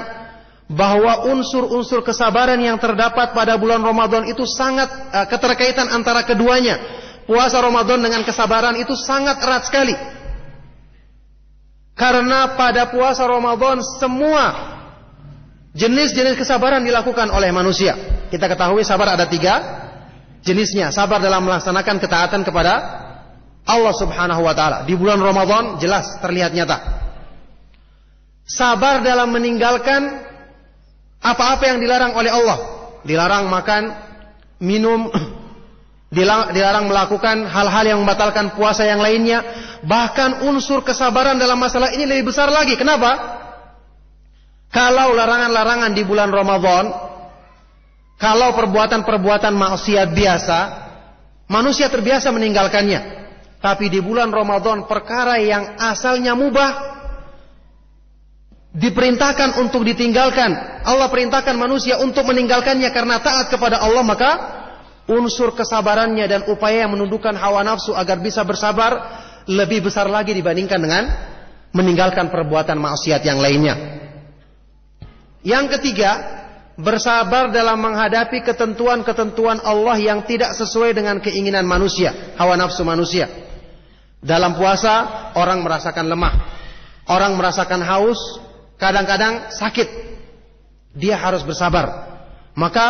bahwa unsur-unsur kesabaran yang terdapat pada bulan Ramadan itu sangat keterkaitan antara keduanya. Puasa Ramadan dengan kesabaran itu sangat erat sekali. Karena pada puasa Ramadan semua jenis-jenis kesabaran dilakukan oleh manusia. Kita ketahui sabar ada 3 jenisnya. Sabar dalam melaksanakan ketaatan kepada Allah subhanahu wa ta'ala. Di bulan Ramadan jelas terlihat nyata. Sabar dalam meninggalkan apa-apa yang dilarang oleh Allah. Dilarang makan, minum, dilarang melakukan hal-hal yang membatalkan puasa yang lainnya. Bahkan unsur kesabaran dalam masalah ini lebih besar lagi. Kenapa? Kalau larangan-larangan di bulan Ramadan, kalau perbuatan-perbuatan maksiat biasa, manusia terbiasa meninggalkannya. Tapi di bulan Ramadan perkara yang asalnya mubah diperintahkan untuk ditinggalkan. Allah perintahkan manusia untuk meninggalkannya karena taat kepada Allah, maka unsur kesabarannya dan upaya yang menundukkan hawa nafsu agar bisa bersabar lebih besar lagi dibandingkan dengan meninggalkan perbuatan maksiat yang lainnya. Yang ketiga, bersabar dalam menghadapi ketentuan-ketentuan Allah yang tidak sesuai dengan keinginan manusia, hawa nafsu manusia. Dalam puasa orang merasakan lemah, orang merasakan haus, kadang-kadang sakit. Dia harus bersabar. Maka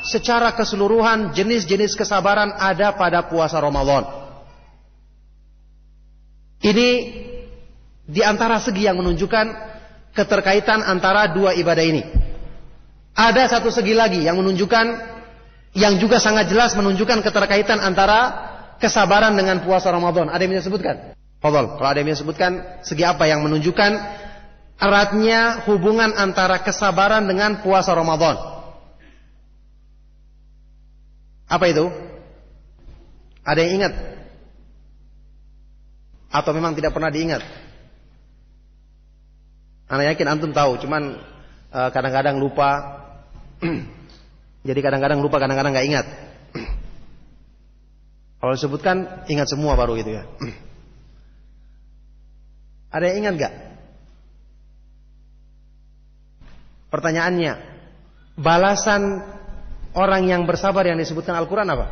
secara keseluruhan jenis-jenis kesabaran ada pada puasa Ramadan. Ini di antara segi yang menunjukkan keterkaitan antara dua ibadah ini. Ada satu segi lagi yang menunjukkan, yang juga sangat jelas menunjukkan keterkaitan antara kesabaran dengan puasa Ramadan. Ada yang bisa sebutkan? Fadhal, kalau ada yang bisa sebutkan segi apa yang menunjukkan eratnya hubungan antara kesabaran dengan puasa Ramadan? Apa itu? Ada yang ingat? Atau memang tidak pernah diingat? Ana yakin antum tahu, cuman kadang-kadang lupa. Jadi kadang-kadang lupa, kadang-kadang nggak ingat. Kalau disebutkan ingat semua baru gitu ya. Ada yang ingat gak? Pertanyaannya, balasan orang yang bersabar yang disebutkan Al-Quran apa?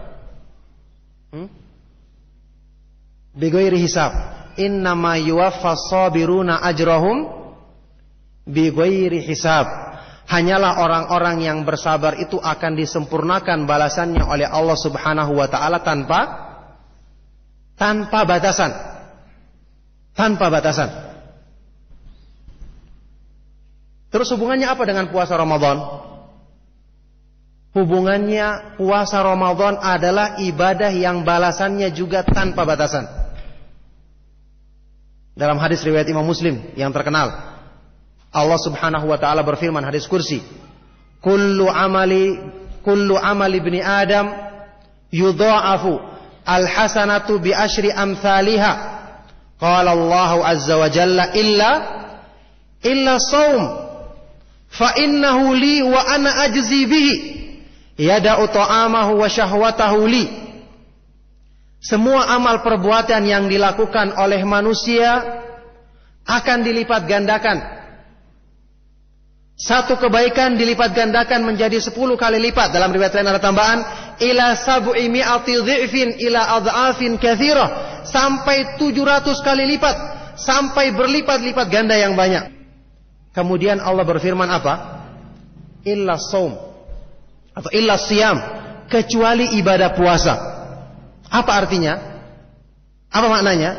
Bighairi hisab. Innama yuwaffas sabiruna ajrahum bighairi hisab. Hanyalah orang-orang yang bersabar itu akan disempurnakan balasannya oleh Allah subhanahu wa ta'ala tanpa batasan. Tanpa batasan. Terus hubungannya apa dengan puasa Ramadan? Hubungannya puasa Ramadan adalah ibadah yang balasannya juga tanpa batasan. Dalam hadis riwayat Imam Muslim yang terkenal, Allah subhanahu wa ta'ala berfirman, hadis kursi, Kullu amali ibni Adam yudha'afu al-hasanatu bi asyri amthaliha. Qala Allahu azza wa jalla illa saum fa innahu li wa ana ajzi bihi yada'u ta'amahu wa syahwatahu li. Semua amal perbuatan yang dilakukan oleh manusia akan dilipat gandakan. Satu kebaikan dilipat gandakan menjadi 10 kali lipat. Dalam riwayat lain ada tambahan ila 700 dhi'fin ila adha'afin katsirah, sampai 700 kali lipat, sampai berlipat-lipat ganda yang banyak. Kemudian Allah berfirman apa? Illa shaum atau illa siyam, kecuali ibadah puasa. Apa artinya? Apa maknanya?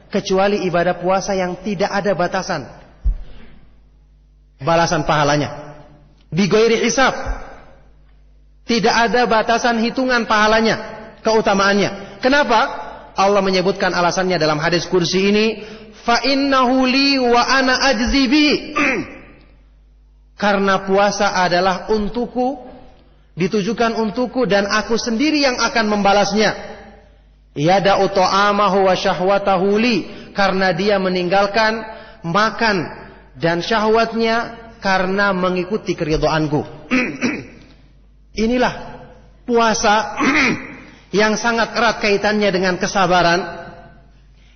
Kecuali ibadah puasa yang tidak ada batasan balasan pahalanya, bighairi hisab, tidak ada batasan hitungan pahalanya, keutamaannya. Kenapa? Allah menyebutkan alasannya dalam hadis kursi ini, fa innahu li wa ana ajzi bi. Karena puasa adalah untukku, ditujukan untukku, dan aku sendiri yang akan membalasnya. Yada'u ta'amahu wa syahwatahu li, karena dia meninggalkan makan dan syahwatnya karena mengikuti keridhaanku. Inilah puasa yang sangat erat kaitannya dengan kesabaran,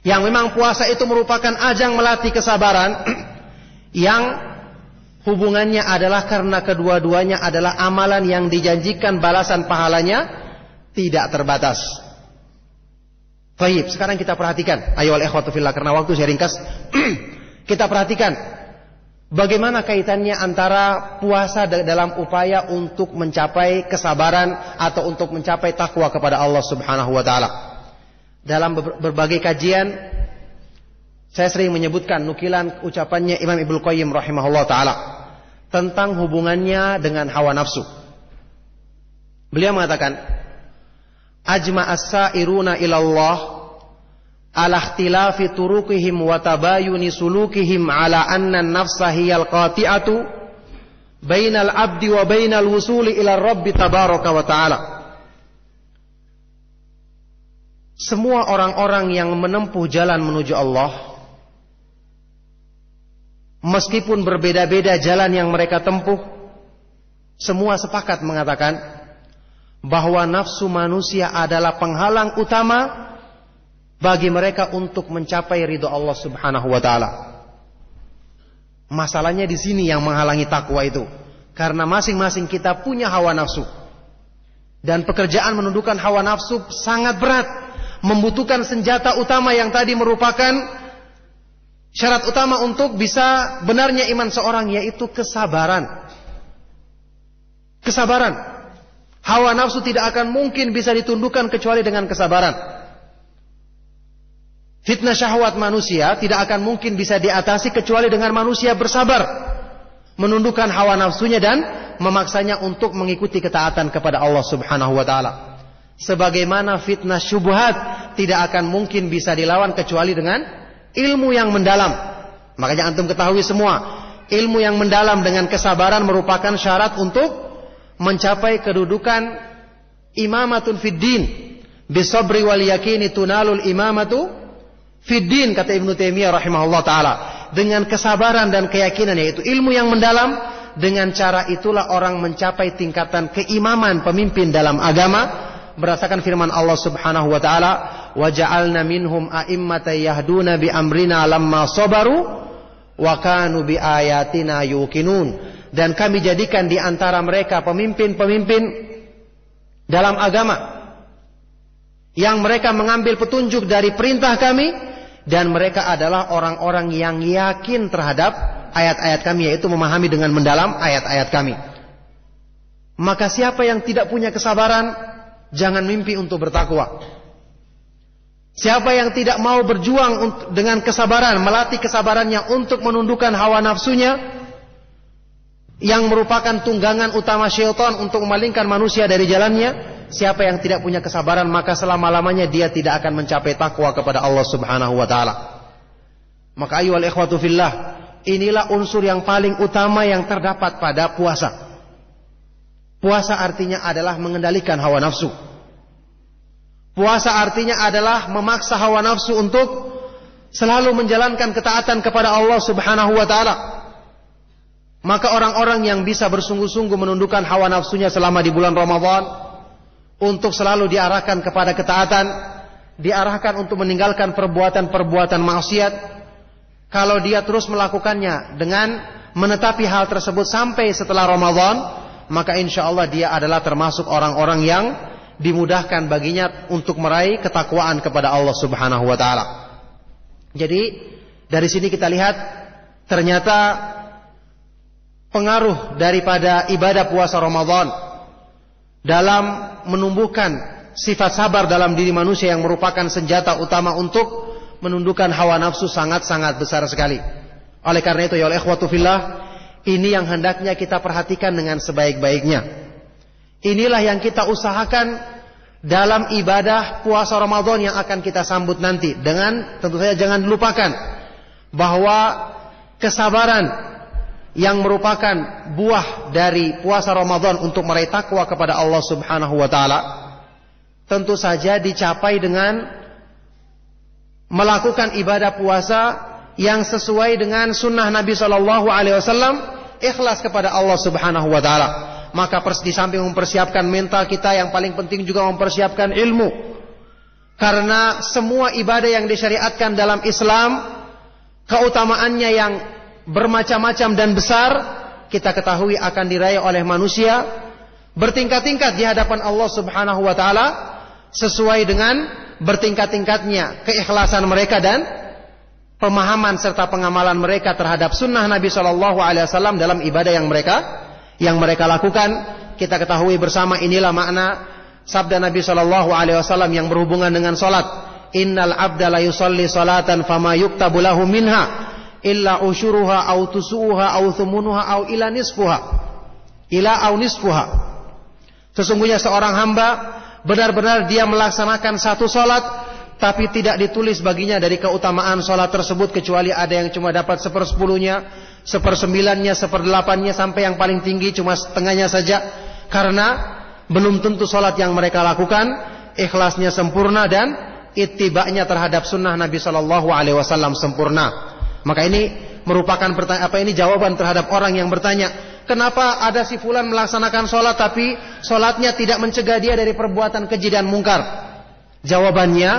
yang memang puasa itu merupakan ajang melatih kesabaran, yang hubungannya adalah karena kedua-duanya adalah amalan yang dijanjikan balasan pahalanya tidak terbatas. Baik, sekarang kita perhatikan, ayo al-ikhwatu fillah, karena waktu saya ringkas. Kita perhatikan bagaimana kaitannya antara puasa dalam upaya untuk mencapai kesabaran atau untuk mencapai takwa kepada Allah Subhanahu wa taala. Dalam berbagai kajian saya sering menyebutkan nukilan ucapannya Imam Ibnu Qayyim rahimahullah taala tentang hubungannya dengan hawa nafsu. Beliau mengatakan, ajma'as sa'iruna ilallah ala ikhtilafi turuqihim wa tabayuni sulukihim ala anna an-nafsa hiyal qati'atu bainal abdi wa bainal wusuli ila rabbi tabaraka wa ta'ala. Semua orang-orang yang menempuh jalan menuju Allah, meskipun berbeda-beda jalan yang mereka tempuh, semua sepakat mengatakan bahwa nafsu manusia adalah penghalang utama bagi mereka untuk mencapai ridha Allah Subhanahu wa taala. Masalahnya di sini yang menghalangi takwa itu, karena masing-masing kita punya hawa nafsu. Dan pekerjaan menundukkan hawa nafsu sangat berat, membutuhkan senjata utama yang tadi merupakan syarat utama untuk bisa benarnya iman seorang, yaitu kesabaran. Kesabaran. Hawa nafsu tidak akan mungkin bisa ditundukkan kecuali dengan kesabaran. Fitnah syahwat manusia tidak akan mungkin bisa diatasi kecuali dengan manusia bersabar, menundukkan hawa nafsunya dan memaksanya untuk mengikuti ketaatan kepada Allah Subhanahu wa taala. Sebagaimana fitnah syubhat tidak akan mungkin bisa dilawan kecuali dengan ilmu yang mendalam. Makanya antum ketahui semua, ilmu yang mendalam dengan kesabaran merupakan syarat untuk mencapai kedudukan imamatun fid din. Bisabri wal yakini tunalul imamatu Fiddin, kata Ibnu Taimiyah rahimahullah ta'ala. Dengan kesabaran dan keyakinan, yaitu ilmu yang mendalam, dengan cara itulah orang mencapai tingkatan keimaman pemimpin dalam agama, berdasarkan firman Allah Subhanahu wa ta'ala, wa ja'alna minhum a'immatan yahduna bi amrina lamma sabaru wa kanu bi ayatina yuqinun. Dan kami jadikan di antara mereka pemimpin-pemimpin dalam agama yang mereka mengambil petunjuk dari perintah kami, dan mereka adalah orang-orang yang yakin terhadap ayat-ayat kami, yaitu memahami dengan mendalam ayat-ayat kami. Maka siapa yang tidak punya kesabaran, jangan mimpi untuk bertakwa. Siapa yang tidak mau berjuang dengan kesabaran, melatih kesabarannya untuk menundukkan hawa nafsunya, yang merupakan tunggangan utama syaitan untuk memalingkan manusia dari jalannya, siapa yang tidak punya kesabaran, maka selama-lamanya dia tidak akan mencapai takwa kepada Allah Subhanahu wa taala. Maka ayyuhal ikhwatu fillah, inilah unsur yang paling utama yang terdapat pada puasa. Puasa artinya adalah mengendalikan hawa nafsu. Puasa artinya adalah memaksa hawa nafsu untuk selalu menjalankan ketaatan kepada Allah Subhanahu wa taala. Maka orang-orang yang bisa bersungguh-sungguh menundukkan hawa nafsunya selama di bulan Ramadan, untuk selalu diarahkan kepada ketaatan, diarahkan untuk meninggalkan perbuatan-perbuatan maksiat, kalau dia terus melakukannya dengan menetapi hal tersebut sampai setelah Ramadan, maka insya Allah dia adalah termasuk orang-orang yang dimudahkan baginya untuk meraih ketakwaan kepada Allah Subhanahu wa taala. Jadi dari sini kita lihat ternyata pengaruh daripada ibadah puasa Ramadan dalam menumbuhkan sifat sabar dalam diri manusia yang merupakan senjata utama untuk menundukkan hawa nafsu sangat-sangat besar sekali. Oleh karena itu ya ikhwatu fillah, ini yang hendaknya kita perhatikan dengan sebaik-baiknya. Inilah yang kita usahakan dalam ibadah puasa Ramadan yang akan kita sambut nanti. Dengan tentu saja jangan dilupakan bahwa kesabaran yang merupakan buah dari puasa Ramadan untuk meraih takwa kepada Allah Subhanahu wa taala tentu saja dicapai dengan melakukan ibadah puasa yang sesuai dengan sunnah Nabi Shallallahu Alaihi Wasallam, ikhlas kepada Allah Subhanahu Wa Taala. Maka di samping mempersiapkan mental kita, yang paling penting juga mempersiapkan ilmu. Karena semua ibadah yang disyariatkan dalam Islam, keutamaannya yang bermacam-macam dan besar, kita ketahui akan diraih oleh manusia bertingkat-tingkat di hadapan Allah Subhanahu Wa Taala, sesuai dengan bertingkat-tingkatnya keikhlasan mereka dan pemahaman serta pengamalan mereka terhadap sunnah Nabi Shallallahu Alaihi Wasallam dalam ibadah yang mereka lakukan. Kita ketahui bersama, inilah makna sabda Nabi Shallallahu Alaihi Wasallam yang berhubungan dengan salat. Innal abda la yusalli salatan fama yuktabu lahu minha illa ushuruha au tusuha au thumunuha au ila nisfuha. Sesungguhnya seorang hamba benar-benar dia melaksanakan satu salat, tapi tidak ditulis baginya dari keutamaan salat tersebut, kecuali ada yang cuma dapat 1/10-nya, 1/9-nya, 1/8-nya, sampai yang paling tinggi cuma setengahnya saja. Karena belum tentu salat yang mereka lakukan ikhlasnya sempurna dan ittiba'nya terhadap sunnah Nabi Shallallahu Alaihi Wasallam sempurna. Maka ini merupakan jawaban terhadap orang yang bertanya, kenapa ada si fulan melaksanakan sholat tapi sholatnya tidak mencegah dia dari perbuatan keji dan mungkar? Jawabannya,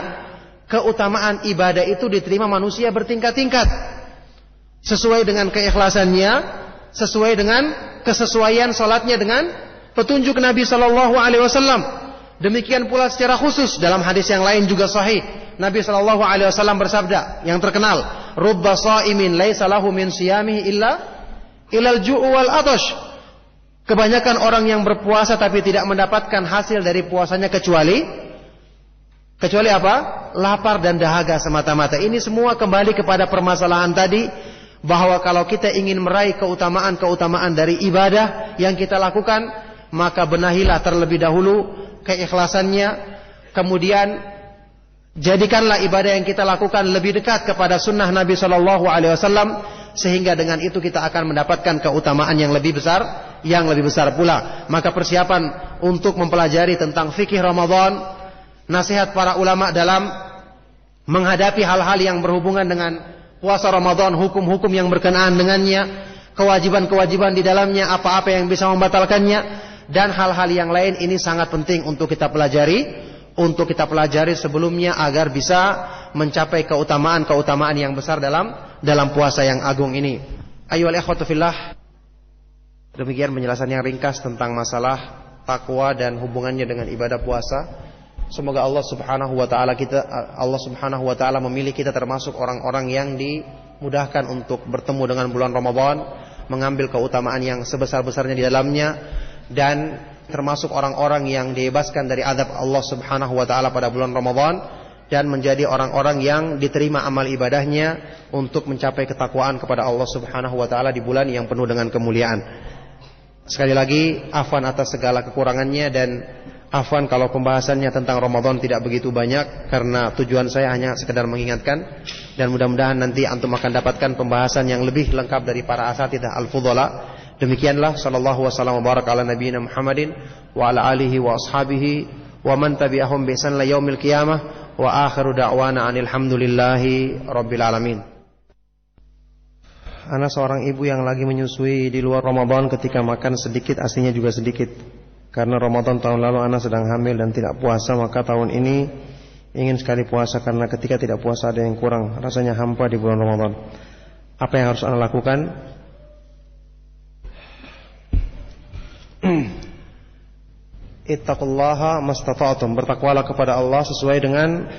keutamaan ibadah itu diterima manusia bertingkat-tingkat, sesuai dengan keikhlasannya, sesuai dengan kesesuaian sholatnya dengan petunjuk Nabi Shallallahu Alaihi Wasallam. Demikian pula secara khusus dalam hadis yang lain juga sahih, Nabi Shallallahu Alaihi Wasallam bersabda yang terkenal, rubba shaimin laisa lahu min siyamihi ilal ju'u wal atash. Kebanyakan orang yang berpuasa tapi tidak mendapatkan hasil dari puasanya kecuali apa? Lapar dan dahaga semata-mata. Ini semua kembali kepada permasalahan tadi, bahwa kalau kita ingin meraih keutamaan dari ibadah yang kita lakukan, maka benahilah terlebih dahulu keikhlasannya, kemudian jadikanlah ibadah yang kita lakukan lebih dekat kepada sunnah Nabi Shallallahu Alaihi Wasallam, sehingga dengan itu kita akan mendapatkan keutamaan yang lebih besar pula. Maka persiapan untuk mempelajari tentang fikih Ramadan, nasihat para ulama dalam menghadapi hal-hal yang berhubungan dengan puasa Ramadan, hukum-hukum yang berkenaan dengannya, kewajiban-kewajiban di dalamnya, apa-apa yang bisa membatalkannya, dan hal-hal yang lain, ini sangat penting untuk kita pelajari sebelumnya agar bisa mencapai keutamaan yang besar dalam puasa yang agung ini. Ayyuhal ikhwatu fillah, demikian penjelasan yang ringkas tentang masalah takwa dan hubungannya dengan ibadah puasa. Semoga Allah Subhanahu wa taala memilih kita termasuk orang-orang yang dimudahkan untuk bertemu dengan bulan Ramadan, mengambil keutamaan yang sebesar-besarnya di dalamnya, dan termasuk orang-orang yang dibebaskan dari azab Allah Subhanahu wa taala pada bulan Ramadan, dan menjadi orang-orang yang diterima amal ibadahnya untuk mencapai ketakwaan kepada Allah Subhanahu wa taala di bulan yang penuh dengan kemuliaan. Sekali lagi, afwan atas segala kekurangannya, dan afwan kalau pembahasannya tentang Ramadan tidak begitu banyak, karena tujuan saya hanya sekedar mengingatkan, dan mudah-mudahan nanti antum akan dapatkan pembahasan yang lebih lengkap dari para asatidzah al-fudhala. Demikianlah, sallallahu wasallam wa baraka ala nabiyina Muhammadin wa ala alihi wa ashabihi wa man tabi'ahum bi ihsan ila yaumil qiyamah, wa akhiru da'wana anil hamdulillahi rabbil alamin. Ana seorang ibu yang lagi menyusui di luar Ramadan, ketika makan sedikit aslinya juga sedikit. Karena Ramadan tahun lalu ana sedang hamil dan tidak puasa, maka tahun ini ingin sekali puasa, karena ketika tidak puasa ada yang kurang, rasanya hampa di bulan Ramadan. Apa yang harus Anda lakukan? Ittaqullaha mastata'tum, bertakwalah kepada Allah sesuai dengan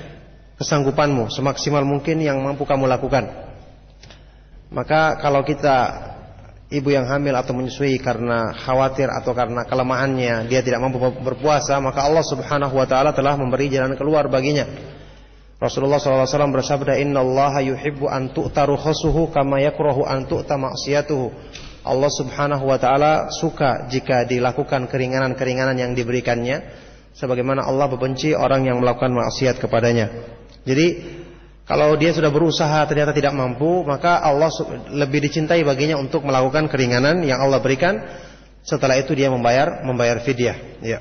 kesanggupanmu, semaksimal mungkin yang mampu kamu lakukan. Maka kalau kita ibu yang hamil atau menyusui karena khawatir atau karena kelemahannya dia tidak mampu berpuasa, maka Allah Subhanahu wa taala telah memberi jalan keluar baginya. Rasulullah SAW bersabda, "Innallaha yuhibbu an tu'ta rukhsuhu kama yakrahu an tu'ta ma'siyatuhu." Allah Subhanahu wa taala suka jika dilakukan keringanan-keringanan yang diberikannya, sebagaimana Allah membenci orang yang melakukan maksiat kepadanya. Jadi kalau dia sudah berusaha ternyata tidak mampu, maka Allah lebih dicintai baginya untuk melakukan keringanan yang Allah berikan. Setelah itu dia membayar fidyah. Ya.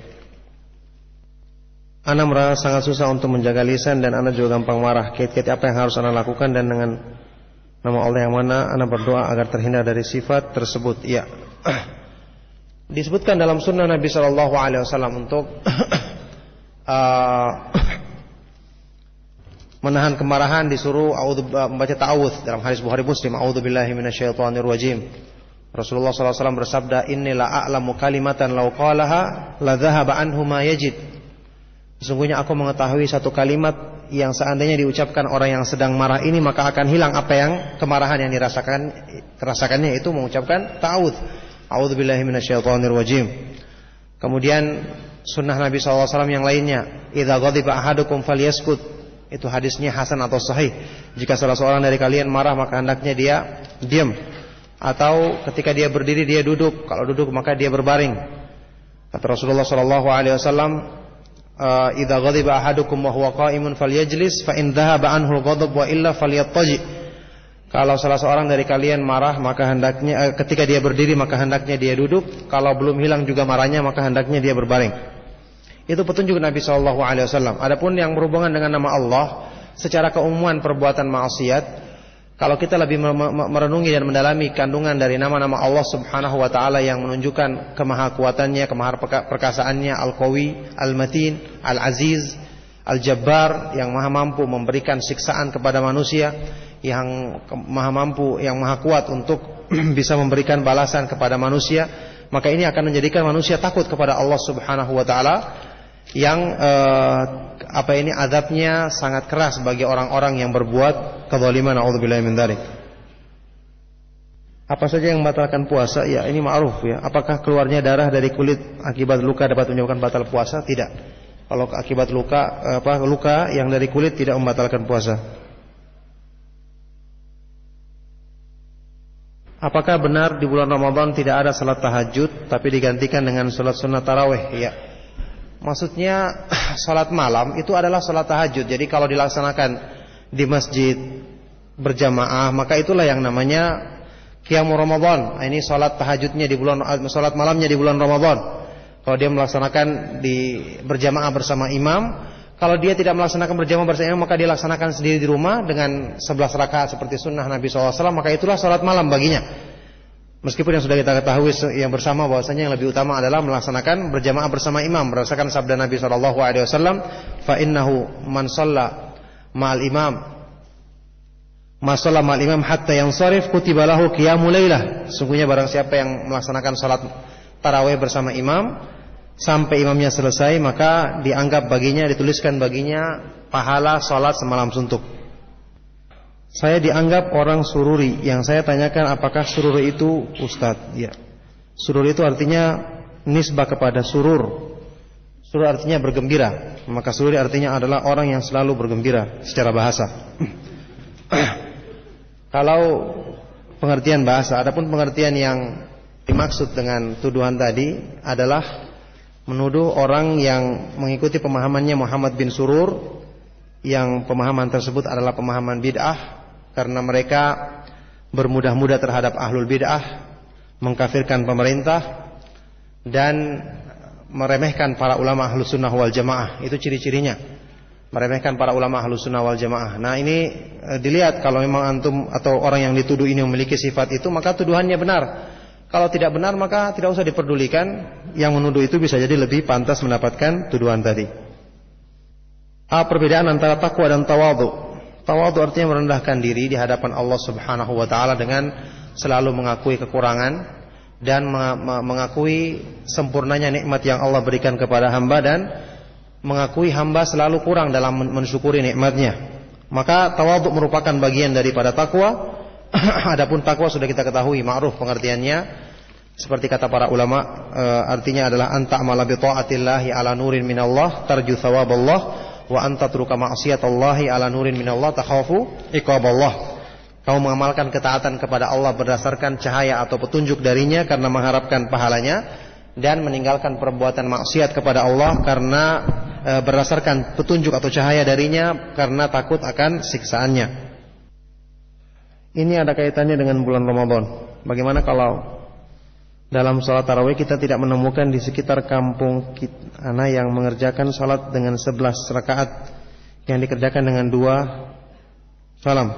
Ana merasa sangat susah untuk menjaga lisan dan ana juga gampang marah. Kait-kait apa yang harus ana lakukan dan dengan nama Allah yang mana ana berdoa agar terhindar dari sifat tersebut. Ya. Disebutkan dalam sunnah Nabi sallallahu alaihi wasallam untuk menahan kemarahan disuruh membaca ta'awudz dalam hadis Bukhari Muslim, a'udzubillahi minasyaitonir rajim. Rasulullah sallallahu alaihi wasallam bersabda, "Inni la a'lamu kalimatan law qalaha la dhahaba anhu ma yajid." Sesungguhnya aku mengetahui satu kalimat yang seandainya diucapkan orang yang sedang marah ini maka akan hilang apa yang kemarahan yang terasakannya, itu mengucapkan ta'awudz, a'udzubillahi minasyaitonir rajim. Kemudian sunnah Nabi sallallahu alaihi wasallam yang lainnya, "Idza ghadiba ahadukum falyaskut." Itu hadisnya hasan atau sahih. Jika salah seorang dari kalian marah maka hendaknya dia diam. Atau ketika dia berdiri dia duduk. Kalau duduk maka dia berbaring. Kata Rasulullah sallallahu alaihi wasallam, "Idza ghadiba ahadukum wa huwa qa'imun falyajlis fa in dhahaba anhu al-ghadab wa illa falyattaji." Kalau salah seorang dari kalian marah maka hendaknya ketika dia berdiri maka hendaknya dia duduk. Kalau belum hilang juga marahnya maka hendaknya dia berbaring. Itu petunjuk Nabi sallallahu alaihi wasallam. Adapun yang berhubungan dengan nama Allah secara keumuman perbuatan maksiat, kalau kita lebih merenungi dan mendalami kandungan dari nama-nama Allah Subhanahu wa taala yang menunjukkan kemahakuatannya, kemahaperkasaannya, Al-Qawi, Al-Matin, Al-Aziz, Al-Jabbar, yang maha mampu memberikan siksaan kepada manusia, yang maha mampu, yang maha kuat untuk bisa memberikan balasan kepada manusia, maka ini akan menjadikan manusia takut kepada Allah Subhanahu wa taala yang azabnya sangat keras bagi orang-orang yang berbuat kezaliman. A'udzubillahi min dzalik. Apa saja yang membatalkan puasa? Ya, ini ma'ruf ya. Apakah keluarnya darah dari kulit akibat luka dapat menyebabkan batal puasa? Tidak. Kalau akibat luka yang dari kulit tidak membatalkan puasa. Apakah benar di bulan Ramadan tidak ada salat tahajud tapi digantikan dengan salat sunat tarawih? Ya. Maksudnya salat malam itu adalah salat tahajud. Jadi kalau dilaksanakan di masjid berjamaah maka itulah yang namanya qiyamul Ramadan. Ini salat tahajudnya di bulan, salat malamnya di bulan Ramadan. Kalau dia melaksanakan di berjamaah bersama imam, kalau dia tidak melaksanakan berjamaah bersama imam maka dia laksanakan sendiri di rumah dengan 11 rakaat seperti sunnah Nabi SAW, maka itulah salat malam baginya. Meskipun yang sudah kita ketahui yang bersama bahwasanya yang lebih utama adalah melaksanakan berjamaah bersama imam berdasarkan sabda Nabi SAW, fa innahu man shalla ma'al imam ma shalla ma'al imam hatta yansharif kutiba lahu qiyamul lailah. Sungguhnya barang siapa yang melaksanakan salat tarawih bersama imam sampai imamnya selesai maka dianggap baginya, dituliskan baginya pahala salat semalam suntuk. Saya dianggap orang sururi. Yang saya tanyakan apakah sururi itu Ustadz? Ya. Sururi itu artinya nisbah kepada surur. Surur artinya bergembira. Maka sururi artinya adalah orang yang selalu bergembira secara bahasa. Kalau pengertian bahasa, adapun pengertian yang dimaksud dengan tuduhan tadi adalah menuduh orang yang mengikuti pemahamannya Muhammad bin Surur, yang pemahaman tersebut adalah pemahaman bid'ah, karena mereka bermudah-mudah terhadap ahlul bid'ah, mengkafirkan pemerintah, dan meremehkan para ulama ahlus sunnah wal jamaah. Itu ciri-cirinya, meremehkan para ulama ahlus sunnah wal jamaah. Nah ini dilihat kalau memang antum atau orang yang dituduh ini memiliki sifat itu, maka tuduhannya benar. Kalau tidak benar maka tidak usah diperdulikan. Yang menuduh itu bisa jadi lebih pantas mendapatkan tuduhan tadi. Perbedaan antara takwa dan tawadhu. Tawadhu artinya merendahkan diri di hadapan Allah Subhanahu wa taala dengan selalu mengakui kekurangan dan mengakui sempurnanya nikmat yang Allah berikan kepada hamba dan mengakui hamba selalu kurang dalam mensyukuri nikmatnya. Maka tawadhu merupakan bagian daripada takwa. Adapun takwa sudah kita ketahui ma'ruf pengertiannya. Seperti kata para ulama, artinya adalah anta amala bi taatillahi ala nurin minallah tarju thawaballah wa anta truka ma'siyatallahi ala nurin minallah takhafu iqaballah. Kamu mengamalkan ketaatan kepada Allah berdasarkan cahaya atau petunjuk darinya karena mengharapkan pahalanya, dan meninggalkan perbuatan maksiat kepada Allah karena berdasarkan petunjuk atau cahaya darinya karena takut akan siksaannya. Ini ada kaitannya dengan bulan Ramadan. Bagaimana kalau dalam sholat tarawih kita tidak menemukan di sekitar kampung kita yang mengerjakan sholat dengan 11 rakaat yang dikerjakan dengan 2 salam,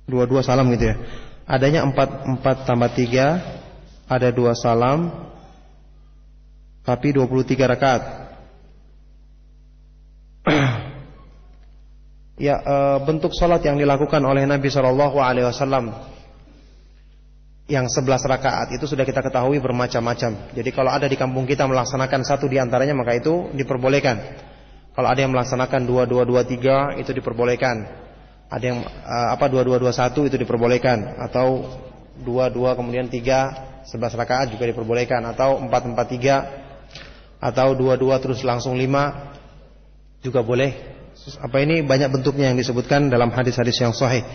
2 salam gitu ya. Adanya 4 tambah 3, ada 2 salam, tapi 23 rakaat. Ya, bentuk sholat yang dilakukan oleh Nabi SAW yang 11 rakaat itu sudah kita ketahui bermacam-macam. Jadi kalau ada di kampung kita melaksanakan satu di antaranya, maka itu diperbolehkan. Kalau ada yang melaksanakan 2, 2, 2, 3 itu diperbolehkan. Ada yang 2, 2, 2, 1 itu diperbolehkan. Atau 2, 2 kemudian 3 11 rakaat juga diperbolehkan. Atau 4, 4, 3 atau 2, 2 terus langsung 5 juga boleh. Ini banyak bentuknya yang disebutkan dalam hadis-hadis yang sahih.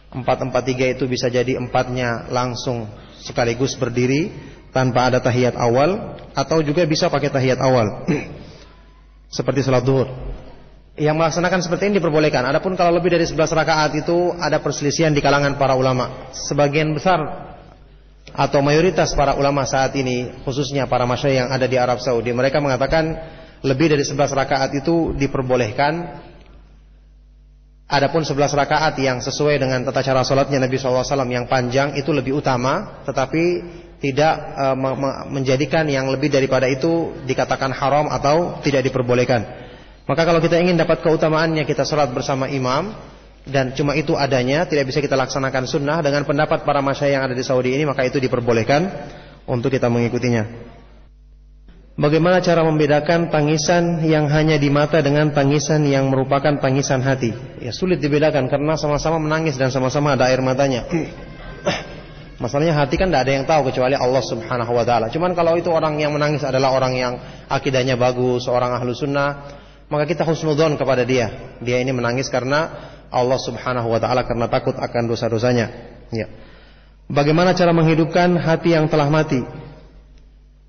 4, 4, 3 itu bisa jadi 4-nya langsung sekaligus berdiri tanpa ada tahiyat awal, atau juga bisa pakai tahiyat awal seperti salat zuhur. Yang melaksanakan seperti ini diperbolehkan. Adapun kalau lebih dari 11 rakaat itu ada perselisihan di kalangan para ulama. Sebagian besar atau mayoritas para ulama saat ini, khususnya para masyayikh yang ada di Arab Saudi, mereka mengatakan lebih dari 11 rakaat itu diperbolehkan. Adapun 11 rakaat yang sesuai dengan tata cara salatnya Nabi SAW yang panjang itu lebih utama, tetapi tidak menjadikan yang lebih daripada itu dikatakan haram atau tidak diperbolehkan. Maka kalau kita ingin dapat keutamaannya, kita salat bersama imam dan cuma itu adanya, tidak bisa kita laksanakan sunnah, dengan pendapat para masyayikh yang ada di Saudi ini, maka itu diperbolehkan untuk kita mengikutinya. Bagaimana cara membedakan tangisan yang hanya di mata dengan tangisan yang merupakan tangisan hati? Ya, sulit dibedakan karena sama-sama menangis dan sama-sama ada air matanya. Masalahnya hati kan tidak ada yang tahu kecuali Allah Subhanahu wa taala. Cuman kalau itu orang yang menangis adalah orang yang akidahnya bagus, seorang ahlu sunnah, maka kita husnudzon kepada dia. Dia ini menangis karena Allah Subhanahu wa taala, karena takut akan dosa-dosanya. Ya. Bagaimana cara menghidupkan hati yang telah mati?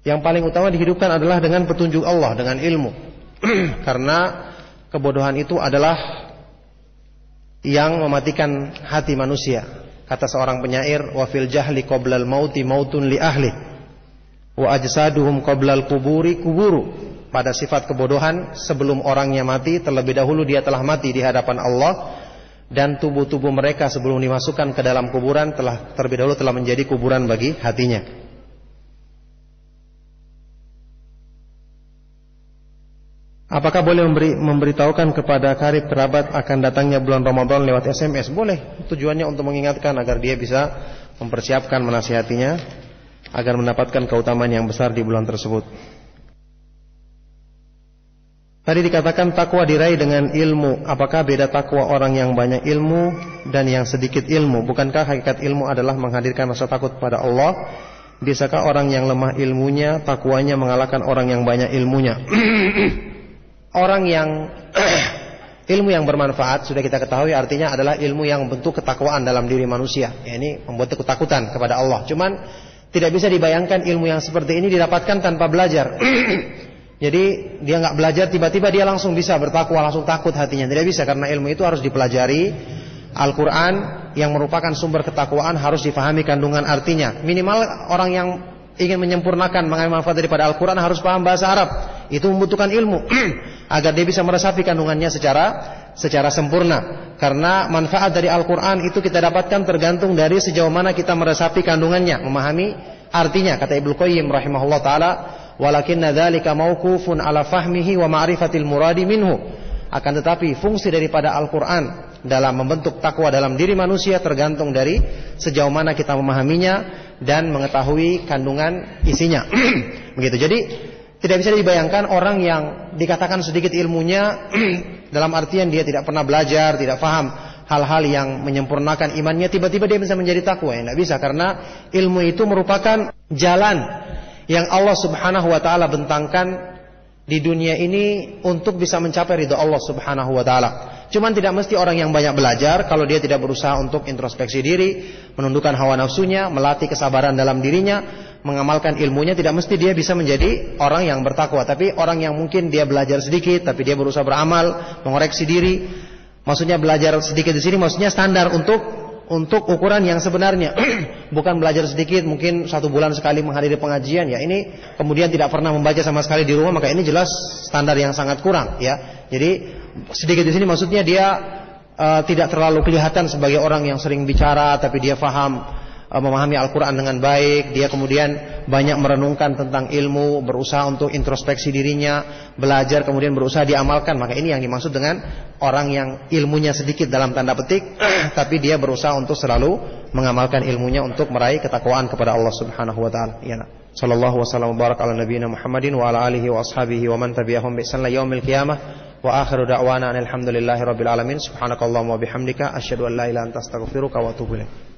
Yang paling utama dihidupkan adalah dengan petunjuk Allah, dengan ilmu. Karena kebodohan itu adalah yang mematikan hati manusia. Kata seorang penyair, wa fil jahli qoblal mauti mautun li ahli wa ajsaduhum qoblal kuburi kuburu. Pada sifat kebodohan, sebelum orangnya mati, terlebih dahulu dia telah mati di hadapan Allah, dan tubuh-tubuh mereka sebelum dimasukkan ke dalam kuburan terlebih dahulu telah menjadi kuburan bagi hatinya. Apakah boleh memberitahukan kepada karib kerabat akan datangnya bulan Ramadan lewat SMS? Boleh. Tujuannya untuk mengingatkan agar dia bisa mempersiapkan, menasihatinya agar mendapatkan keutamaan yang besar di bulan tersebut. Tadi dikatakan takwa diraih dengan ilmu. Apakah beda takwa orang yang banyak ilmu dan yang sedikit ilmu? Bukankah hakikat ilmu adalah menghadirkan rasa takut pada Allah? Bisakah orang yang lemah ilmunya, takwanya mengalahkan orang yang banyak ilmunya? Orang yang ilmu yang bermanfaat sudah kita ketahui artinya adalah ilmu yang bentuk ketakwaan dalam diri manusia. Ya, ini membuat ketakutan kepada Allah. Cuman tidak bisa dibayangkan ilmu yang seperti ini didapatkan tanpa belajar. Jadi dia nggak belajar tiba-tiba dia langsung bisa bertakwa, langsung takut hatinya. Tidak bisa, karena ilmu itu harus dipelajari. Al-Quran yang merupakan sumber ketakwaan harus difahami kandungan artinya. Minimal orang yang ingin menyempurnakan mengambil manfaat daripada Al-Quran harus paham bahasa Arab. Itu membutuhkan ilmu agar dia bisa meresapi kandungannya secara sempurna. Karena manfaat dari Al-Quran itu kita dapatkan tergantung dari sejauh mana kita meresapi kandungannya, memahami artinya. Kata Ibnu Qayyim rahimahullah taala, walakinna dzalika mauqufun ala fahmihi wa ma'rifatil muradi minhu. Akan tetapi fungsi daripada Al-Quran dalam membentuk takwa dalam diri manusia tergantung dari sejauh mana kita memahaminya dan mengetahui kandungan isinya. Begitu. Jadi tidak bisa dibayangkan orang yang dikatakan sedikit ilmunya dalam artian dia tidak pernah belajar, tidak paham hal-hal yang menyempurnakan imannya, tiba-tiba dia bisa menjadi takwa. Ya, tidak bisa, karena ilmu itu merupakan jalan yang Allah Subhanahu wa taala bentangkan di dunia ini untuk bisa mencapai ridha Allah Subhanahu wa taala. Cuman tidak mesti orang yang banyak belajar kalau dia tidak berusaha untuk introspeksi diri, menundukkan hawa nafsunya, melatih kesabaran dalam dirinya, mengamalkan ilmunya, tidak mesti dia bisa menjadi orang yang bertakwa. Tapi orang yang mungkin dia belajar sedikit tapi dia berusaha beramal, mengoreksi diri. Maksudnya belajar sedikit di sini maksudnya standar untuk ukuran yang sebenarnya. Bukan belajar sedikit mungkin 1 bulan sekali menghadiri pengajian, ya ini kemudian tidak pernah membaca sama sekali di rumah, maka ini jelas standar yang sangat kurang, ya. Jadi sedikit di sini maksudnya dia tidak terlalu kelihatan sebagai orang yang sering bicara, tapi dia memahami Al-Quran dengan baik. Dia kemudian banyak merenungkan tentang ilmu, berusaha untuk introspeksi dirinya, belajar kemudian berusaha diamalkan. Maka ini yang dimaksud dengan orang yang ilmunya sedikit dalam tanda petik, tapi dia berusaha untuk selalu mengamalkan ilmunya untuk meraih ketakwaan kepada Allah Subhanahu wa taala. Ya. Sallallahu wasallam barak ala nabiyina Muhammadin wa ala alihi wa ashabihi wa man tabi'ahum bi ihsan ila yaumil qiyamah. Wa akhiru da'wana alhamdulillahi rabbil alamin. Subhanakallahumma wa bihamdika asyhadu an la ilaha illa anta astaghfiruka wa atubu ilaik.